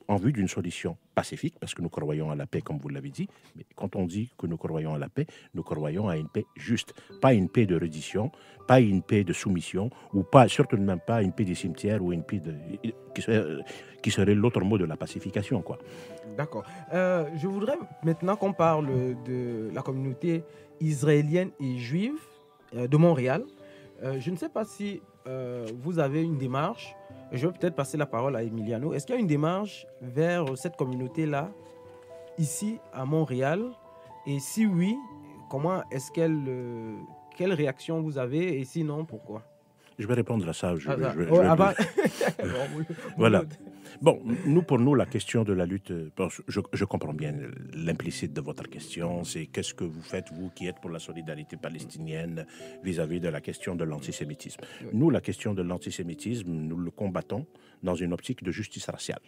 en vue d'une solution pacifique, parce que nous croyons à la paix, comme vous l'avez dit. Mais quand on dit que nous croyons à la paix, nous croyons à une paix juste. Pas une paix de reddition, pas une paix de soumission, ou pas, surtout même pas une paix des cimetières, ou une paix qui serait l'autre mot de la pacification, quoi. D'accord. Je voudrais maintenant qu'on parle de la communauté israélienne et juive de Montréal. Je ne sais pas si vous avez une démarche. Je vais peut-être passer la parole à Emiliano. Est-ce qu'il y a une démarche vers cette communauté-là, ici à Montréal? Et si oui, comment est-ce quelle réaction vous avez? Et sinon, pourquoi? Je vais répondre à ça. Voilà. Voilà. Bon, pour nous, la question de la lutte, je comprends bien l'implicite de votre question, c'est qu'est-ce que vous faites, vous qui êtes pour la solidarité palestinienne vis-à-vis de la question de l'antisémitisme. Nous, la question de l'antisémitisme, nous le combattons dans une optique de justice raciale.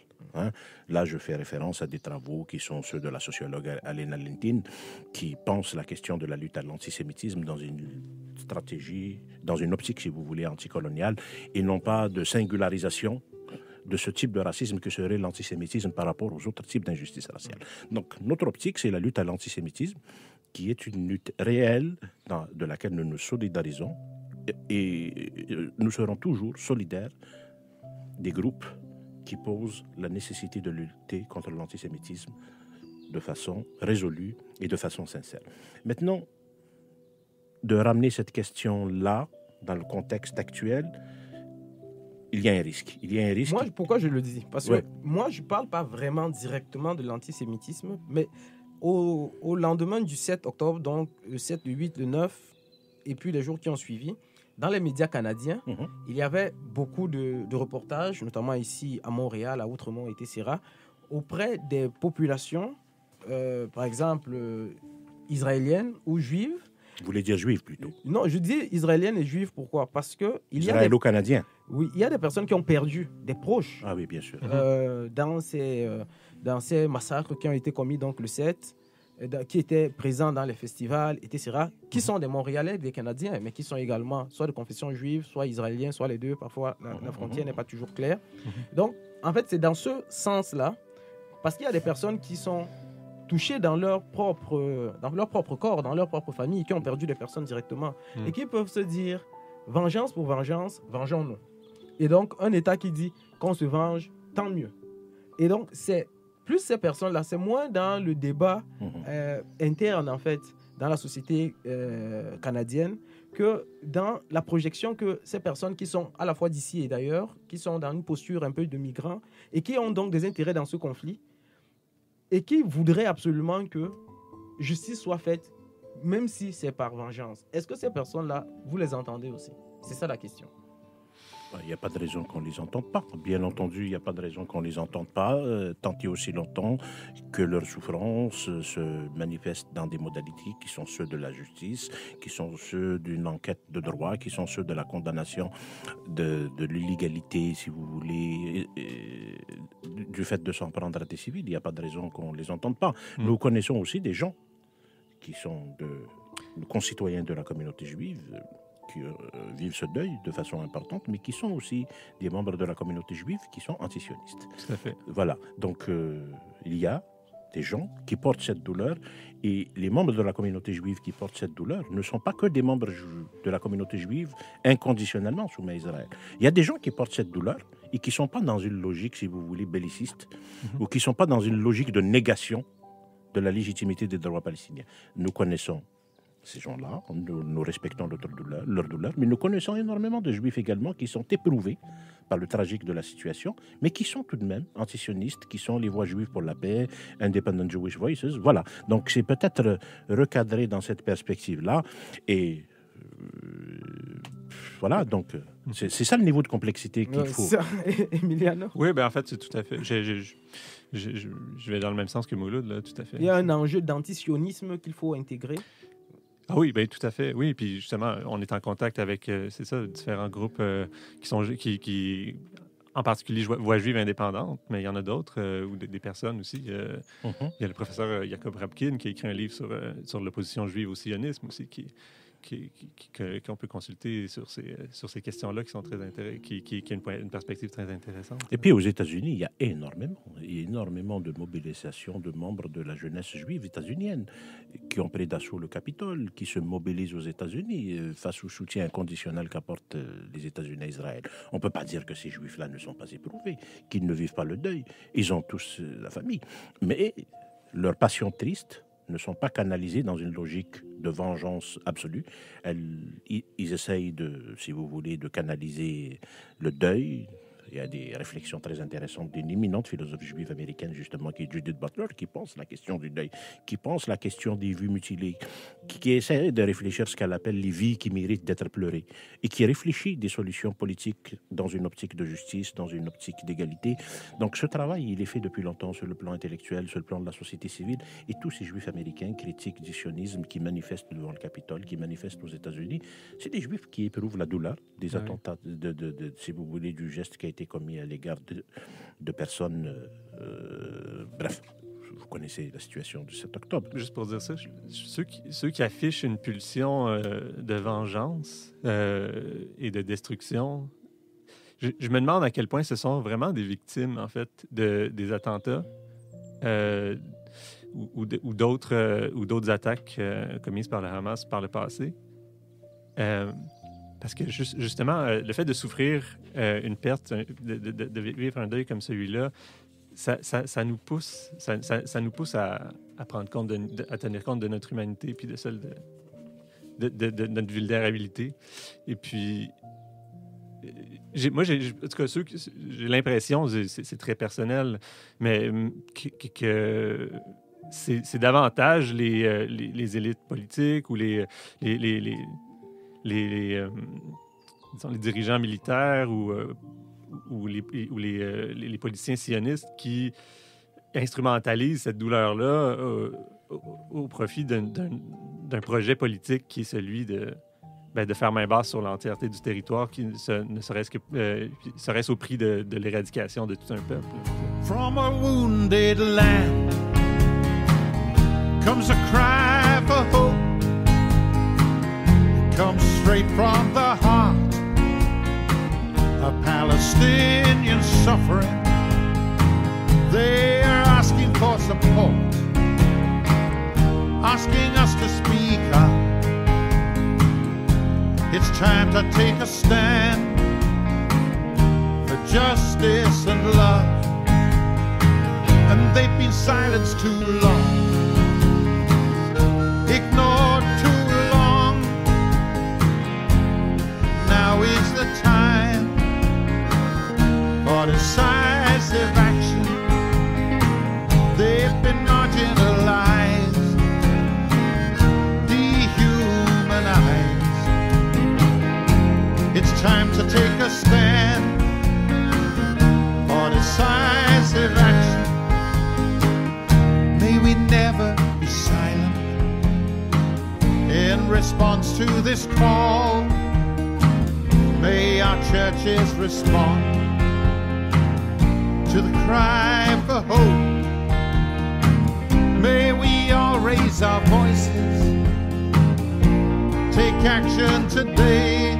Là, je fais référence à des travaux qui sont ceux de la sociologue Alena Lentin, qui pense la question de la lutte à l'antisémitisme dans une stratégie, dans une optique, si vous voulez, anticoloniale, et non pas de singularisation de ce type de racisme que serait l'antisémitisme par rapport aux autres types d'injustice raciale. Donc, notre optique, c'est la lutte à l'antisémitisme, qui est une lutte réelle de laquelle nous nous solidarisons, et nous serons toujours solidaires des groupes qui posent la nécessité de lutter contre l'antisémitisme de façon résolue et de façon sincère. Maintenant, de ramener cette question-là dans le contexte actuel, il y a un risque. Moi, pourquoi je le dis? Parce que moi, je ne parle pas vraiment directement de l'antisémitisme, mais au lendemain du 7 octobre, donc le 7, le 8, le 9, et puis les jours qui ont suivi, dans les médias canadiens, il y avait beaucoup de reportages, notamment ici à Montréal, à Outremont et Tessera, auprès des populations, par exemple, israéliennes ou juives. Vous voulez dire juives plutôt? Non, je dis israéliennes et juives. Pourquoi? Parce que Israélo-canadiens. Oui, il y a des personnes qui ont perdu des proches. Ah oui, bien sûr. Dans ces massacres qui ont été commis donc le 7, qui étaient présents dans les festivals, etc., qui sont des Montréalais, des Canadiens, mais qui sont également soit de confession juive, soit israéliens, soit les deux. Parfois, la frontière n'est pas toujours claire. Donc, en fait, c'est dans ce sens-là, parce qu'il y a des personnes qui sont touchés dans leur propre corps, dans leur propre famille, qui ont perdu des personnes directement, et qui peuvent se dire, vengeance pour vengeance, vengeons-nous. Et donc, un État qui dit qu'on se venge, tant mieux. Et donc, c'est plus ces personnes-là, c'est moins dans le débat interne, en fait, dans la société canadienne, que dans la projection que ces personnes qui sont à la fois d'ici et d'ailleurs, qui sont dans une posture un peu de migrants, et qui ont donc des intérêts dans ce conflit, et qui voudraient absolument que justice soit faite, même si c'est par vengeance. Est-ce que ces personnes-là, vous les entendez aussi? C'est ça la question. Il n'y a pas de raison qu'on ne les entende pas. Bien entendu, il n'y a pas de raison qu'on ne les entende pas, tant et aussi longtemps que leurs souffrances se manifestent dans des modalités qui sont ceux de la justice, qui sont ceux d'une enquête de droit, qui sont ceux de la condamnation de l'illégalité, si vous voulez, du fait de s'en prendre à des civils. Il n'y a pas de raison qu'on ne les entende pas. Nous connaissons aussi des gens qui sont concitoyens de la communauté juive qui vivent ce deuil de façon importante, mais qui sont aussi des membres de la communauté juive qui sont antisionistes. Tout à fait. Voilà, donc il y a des gens qui portent cette douleur, et les membres de la communauté juive qui portent cette douleur ne sont pas que des membres de la communauté juive inconditionnellement soumis à Israël. Il y a des gens qui portent cette douleur et qui ne sont pas dans une logique, si vous voulez, belliciste, ou qui ne sont pas dans une logique de négation de la légitimité des droits palestiniens. Nous connaissons ces gens-là, nous respectons leur douleur, mais nous connaissons énormément de juifs également qui sont éprouvés par le tragique de la situation, mais qui sont tout de même antisionistes, qui sont les voix juives pour la paix, Independent Jewish Voices, voilà. Donc c'est peut-être recadré dans cette perspective-là, et voilà, donc c'est ça le niveau de complexité qu'il faut. Emiliano? Oui, ben en fait, c'est tout à fait... Je vais dans le même sens que Mouloud, là, tout à fait. Il y a un enjeu d'antisionisme qu'il faut intégrer. Ah oui, ben tout à fait. Oui, puis justement, on est en contact avec, c'est ça, différents groupes qui en particulier Voix juive indépendante, mais il y en a d'autres, ou des personnes aussi. Il y a le professeur Jacob Rapkin qui a écrit un livre sur l'opposition juive au sionisme aussi, qu'on peut consulter sur ces questions-là qui sont très qui a une perspective très intéressante. Et puis aux États-Unis, il y a énormément de mobilisation de membres de la jeunesse juive états-unienne qui ont pris d'assaut le Capitole, qui se mobilisent aux États-Unis face au soutien inconditionnel qu'apportent les États-Unis à Israël. On ne peut pas dire que ces juifs-là ne sont pas éprouvés, qu'ils ne vivent pas le deuil. Ils ont tous la famille. Mais leur passion triste ne sont pas canalisés dans une logique de vengeance absolue. Ils essayent si vous voulez, de canaliser le deuil. Il y a des réflexions très intéressantes d'une éminente philosophe juive américaine, justement, qui est Judith Butler, qui pense la question du deuil, qui pense la question des vies mutilées, qui essaie de réfléchir ce qu'elle appelle les vies qui méritent d'être pleurées, et qui réfléchit des solutions politiques dans une optique de justice, dans une optique d'égalité. Donc ce travail, il est fait depuis longtemps sur le plan intellectuel, sur le plan de la société civile, et tous ces juifs américains critiques du sionisme qui manifestent devant le Capitole, qui manifestent aux États-Unis, c'est des juifs qui éprouvent la douleur des attentats, si vous voulez, du geste qui a été commis à l'égard de personnes... bref, vous connaissez la situation du 7 octobre. Juste pour dire ça, ceux qui affichent une pulsion de vengeance et de destruction, je me demande à quel point ce sont vraiment des victimes, en fait, des attentats ou d'autres attaques commises par le Hamas par le passé. Parce que justement, le fait de souffrir une perte, de vivre un deuil comme celui-là, ça nous pousse à prendre compte, à tenir compte de notre humanité puis de celle de notre vulnérabilité. Et puis, en tout cas, j'ai l'impression, c'est très personnel, mais que c'est davantage les élites politiques ou les dirigeants militaires ou les politiciens sionistes qui instrumentalisent cette douleur-là au profit d'un projet politique qui est celui de faire main basse sur l'entièreté du territoire, qui ne serait-ce au prix de l'éradication de tout un peuple. From a wounded land comes a cry for hope. Comes straight from the heart of Palestinian suffering. They are asking for support, asking us to speak up. It's time to take a stand for justice and love. And they've been silenced too long, ignored too long. Now is the time for decisive action. They've been marginalized, dehumanized. It's time to take a stand for decisive action. May we never be silent in response to this call. May our churches respond to the cry for hope. May we all raise our voices action today.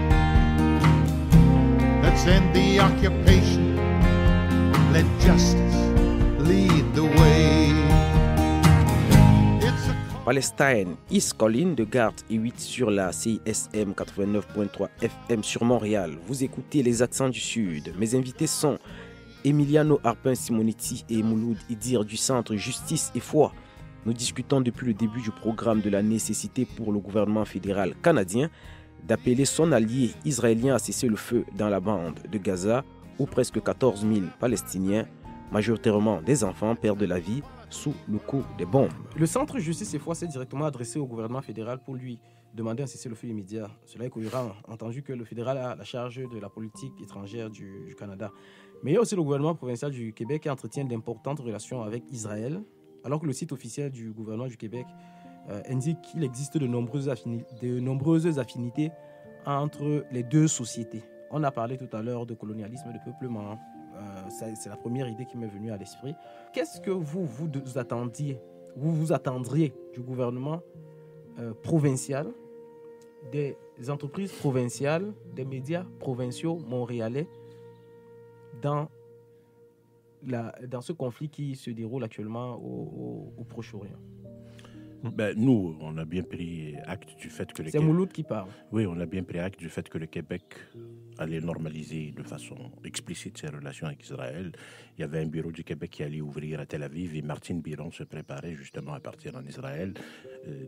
Let's end the occupation. Let justice lead the way. It's a Palestine, East Colline de Garde et 8 sur la CISM 89.3 FM sur Montréal. Vous écoutez les accents du Sud. Mes invités sont Emiliano Arpin Simonetti et Mouloud Idir du Centre Justice et Foi. Nous discutons depuis le début du programme de la nécessité pour le gouvernement fédéral canadien d'appeler son allié israélien à cesser le feu dans la bande de Gaza où presque 14 000 Palestiniens, majoritairement des enfants, perdent la vie sous le coup des bombes. Le Centre Justice et Foi s'est directement adressé au gouvernement fédéral pour lui demander un cessez-le-feu immédiat. Cela est cohérent, entendu que le fédéral a la charge de la politique étrangère du Canada. Mais il y a aussi le gouvernement provincial du Québec qui entretient d'importantes relations avec Israël, alors que le site officiel du gouvernement du Québec indique qu'il existe de nombreuses affinités entre les deux sociétés. On a parlé tout à l'heure de colonialisme, de peuplement. C'est la première idée qui m'est venue à l'esprit. Qu'est-ce que vous attendriez du gouvernement provincial, des entreprises provinciales, des médias provinciaux montréalais dans ce conflit qui se déroule actuellement au Proche-Orient? Nous, on a bien pris acte du fait que C'est Mouloud qui parle. Oui, on a bien pris acte du fait que le Québec allait normaliser de façon explicite ses relations avec Israël. Il y avait un bureau du Québec qui allait ouvrir à Tel Aviv et Martine Biron se préparait justement à partir en Israël.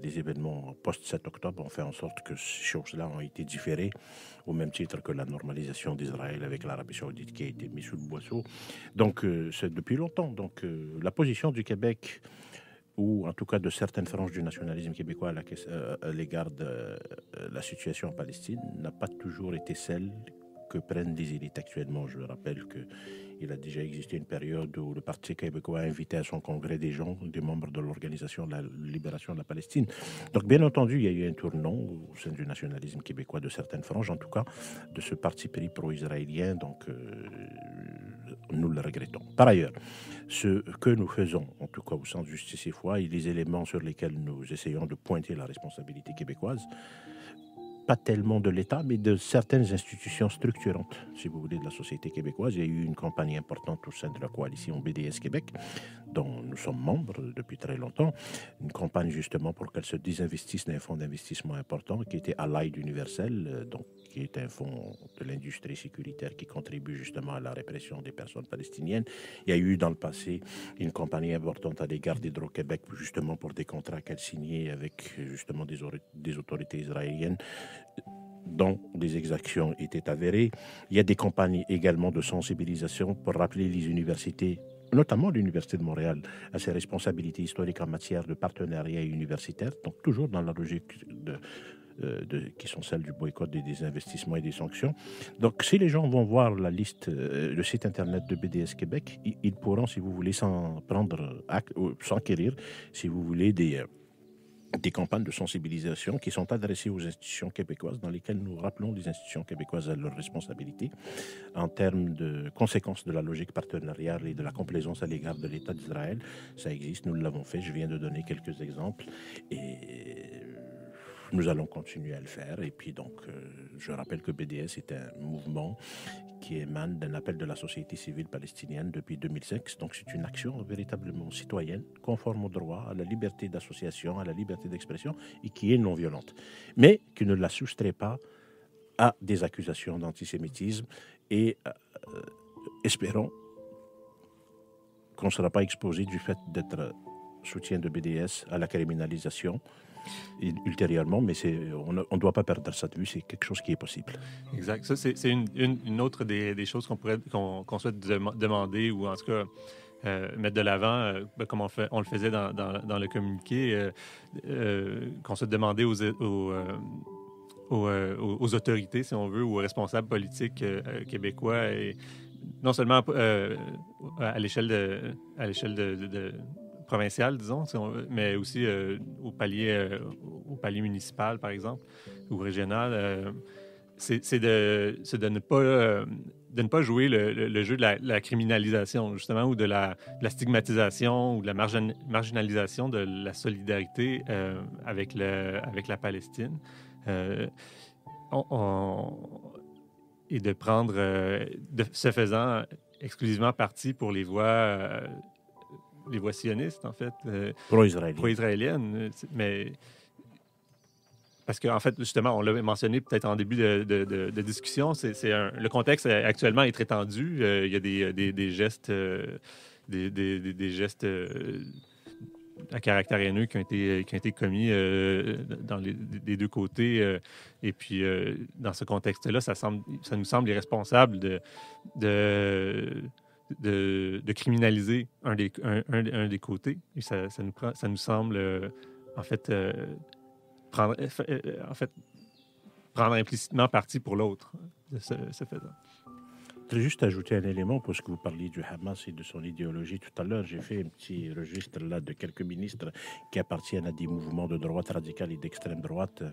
Les événements post-7 octobre ont fait en sorte que ces choses-là ont été différées, au même titre que la normalisation d'Israël avec l'Arabie Saoudite qui a été mise sous le boisseau. Donc, c'est depuis longtemps. Donc, la position du Québec, ou en tout cas de certaines franges du nationalisme québécois à l'égard de la situation en Palestine, n'a pas toujours été celle que prennent les élites actuellement. Je rappelle qu'il a déjà existé une période où le Parti québécois a invité à son congrès des membres de l'Organisation de la libération de la Palestine. Donc bien entendu, il y a eu un tournant au sein du nationalisme québécois de certaines franges, en tout cas de ce parti pris pro-israélien, donc nous le regrettons. Par ailleurs, ce que nous faisons, en tout cas au Centre Justice et Foi, et les éléments sur lesquels nous essayons de pointer la responsabilité québécoise, pas tellement de l'État, mais de certaines institutions structurantes, si vous voulez, de la société québécoise. Il y a eu une campagne importante au sein de la coalition BDS Québec, dont nous sommes membres depuis très longtemps. Une campagne justement pour qu'elle se désinvestisse d'un fonds d'investissement important qui était Allied Universel, donc qui est un fonds de l'industrie sécuritaire qui contribue justement à la répression des personnes palestiniennes. Il y a eu dans le passé une campagne importante à l'égard d'Hydro-Québec, justement pour des contrats qu'elle signait avec justement des autorités israéliennes, dont des exactions étaient avérées. Il y a des campagnes également de sensibilisation pour rappeler les universités, notamment l'Université de Montréal, à ses responsabilités historiques en matière de partenariat universitaire, donc toujours dans la logique qui sont celles du boycott des désinvestissements et des sanctions. Donc si les gens vont voir la liste, le site internet de BDS Québec, ils pourront, si vous voulez, s'enquérir, si vous voulez, des campagnes de sensibilisation qui sont adressées aux institutions québécoises, dans lesquelles nous rappelons les institutions québécoises à leurs responsabilités en termes de conséquences de la logique partenariale et de la complaisance à l'égard de l'État d'Israël. Ça existe, nous l'avons fait, je viens de donner quelques exemples et nous allons continuer à le faire. Et puis donc, je rappelle que BDS est un mouvement qui émane d'un appel de la société civile palestinienne depuis 2005. Donc c'est une action véritablement citoyenne, conforme au droit, à la liberté d'association, à la liberté d'expression, et qui est non violente. Mais qui ne la soustrait pas à des accusations d'antisémitisme. Et espérons qu'on ne sera pas exposé du fait d'être soutien de BDS à la criminalisation ultérieurement, mais on ne doit pas perdre ça de vue, c'est quelque chose qui est possible. Exact. Ça, c'est une autre des choses qu'on souhaite demander, ou en tout cas mettre de l'avant, comme on le faisait dans le communiqué, qu'on souhaite demander aux autorités, si on veut, ou aux responsables politiques québécois, et non seulement à l'échelle de provincial, disons, mais aussi au palier municipal, par exemple, ou régional, c'est de ne pas jouer le jeu de la criminalisation, justement, ou de la stigmatisation, ou de la marginalisation de la solidarité avec la Palestine. et de prendre, ce faisant, exclusivement parti pour les voix sionistes, en fait. Pro-israéliennes. Mais parce qu'en fait, justement, on l'a mentionné peut-être en début de discussion, le contexte actuellement est très tendu. Il y a des gestes, des gestes à caractère haineux qui ont été commis des deux côtés. Et puis, dans ce contexte-là, ça nous semble irresponsable de criminaliser un des côtés. Et ça nous semble, prendre implicitement parti pour l'autre, de ce faisant. Je voudrais juste ajouter un élément, parce que vous parliez du Hamas et de son idéologie tout à l'heure. J'ai fait un petit registre là de quelques ministres qui appartiennent à des mouvements de droite radicale et d'extrême droite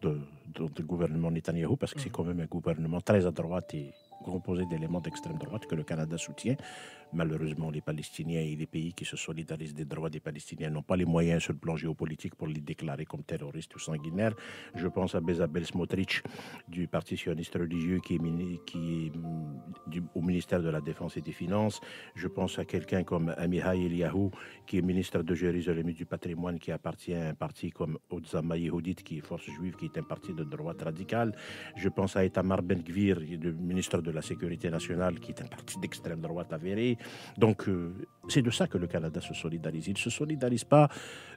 du gouvernement Netanyahou, parce que c'est quand même un gouvernement très à droite et composé d'éléments d'extrême droite que le Canada soutient. Malheureusement, les Palestiniens et les pays qui se solidarisent des droits des Palestiniens n'ont pas les moyens sur le plan géopolitique pour les déclarer comme terroristes ou sanguinaires. Je pense à Bezalel Smotrich du Parti sioniste religieux qui est au ministère de la Défense et des Finances. Je pense à quelqu'un comme Amihai Eliyahu qui est ministre de Jérusalem et du Patrimoine, qui appartient à un parti comme Otzama Yehudit, qui est Force Juive, qui est un parti de droite radicale. Je pense à Itamar Ben-Gvir, le ministre de la Sécurité nationale, qui est un parti d'extrême droite avéré. Donc, c'est de ça que le Canada se solidarise. Il ne se solidarise pas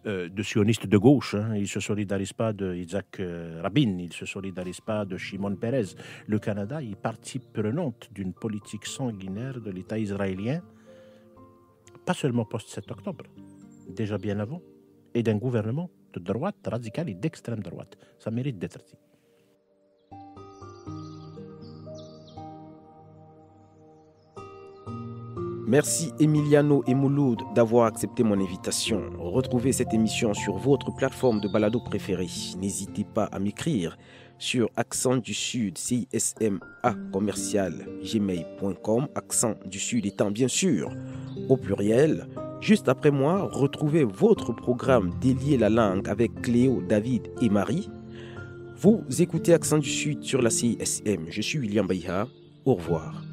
de sionistes de gauche, il ne se solidarise pas de Yitzhak Rabin, il ne se solidarise pas de Shimon Peres. Le Canada est partie prenante d'une politique sanguinaire de l'État israélien, pas seulement post-7 octobre, déjà bien avant, et d'un gouvernement de droite radicale et d'extrême droite. Ça mérite d'être dit. Merci Emiliano et Mouloud d'avoir accepté mon invitation. Retrouvez cette émission sur votre plateforme de balado préférée. N'hésitez pas à m'écrire sur accent du sud csma@gmail.com, accent du sud étant bien sûr au pluriel. Juste après moi, retrouvez votre programme Délier la langue avec Cléo, David et Marie. Vous écoutez Accent du Sud sur la CISM. Je suis William Baïha. Au revoir.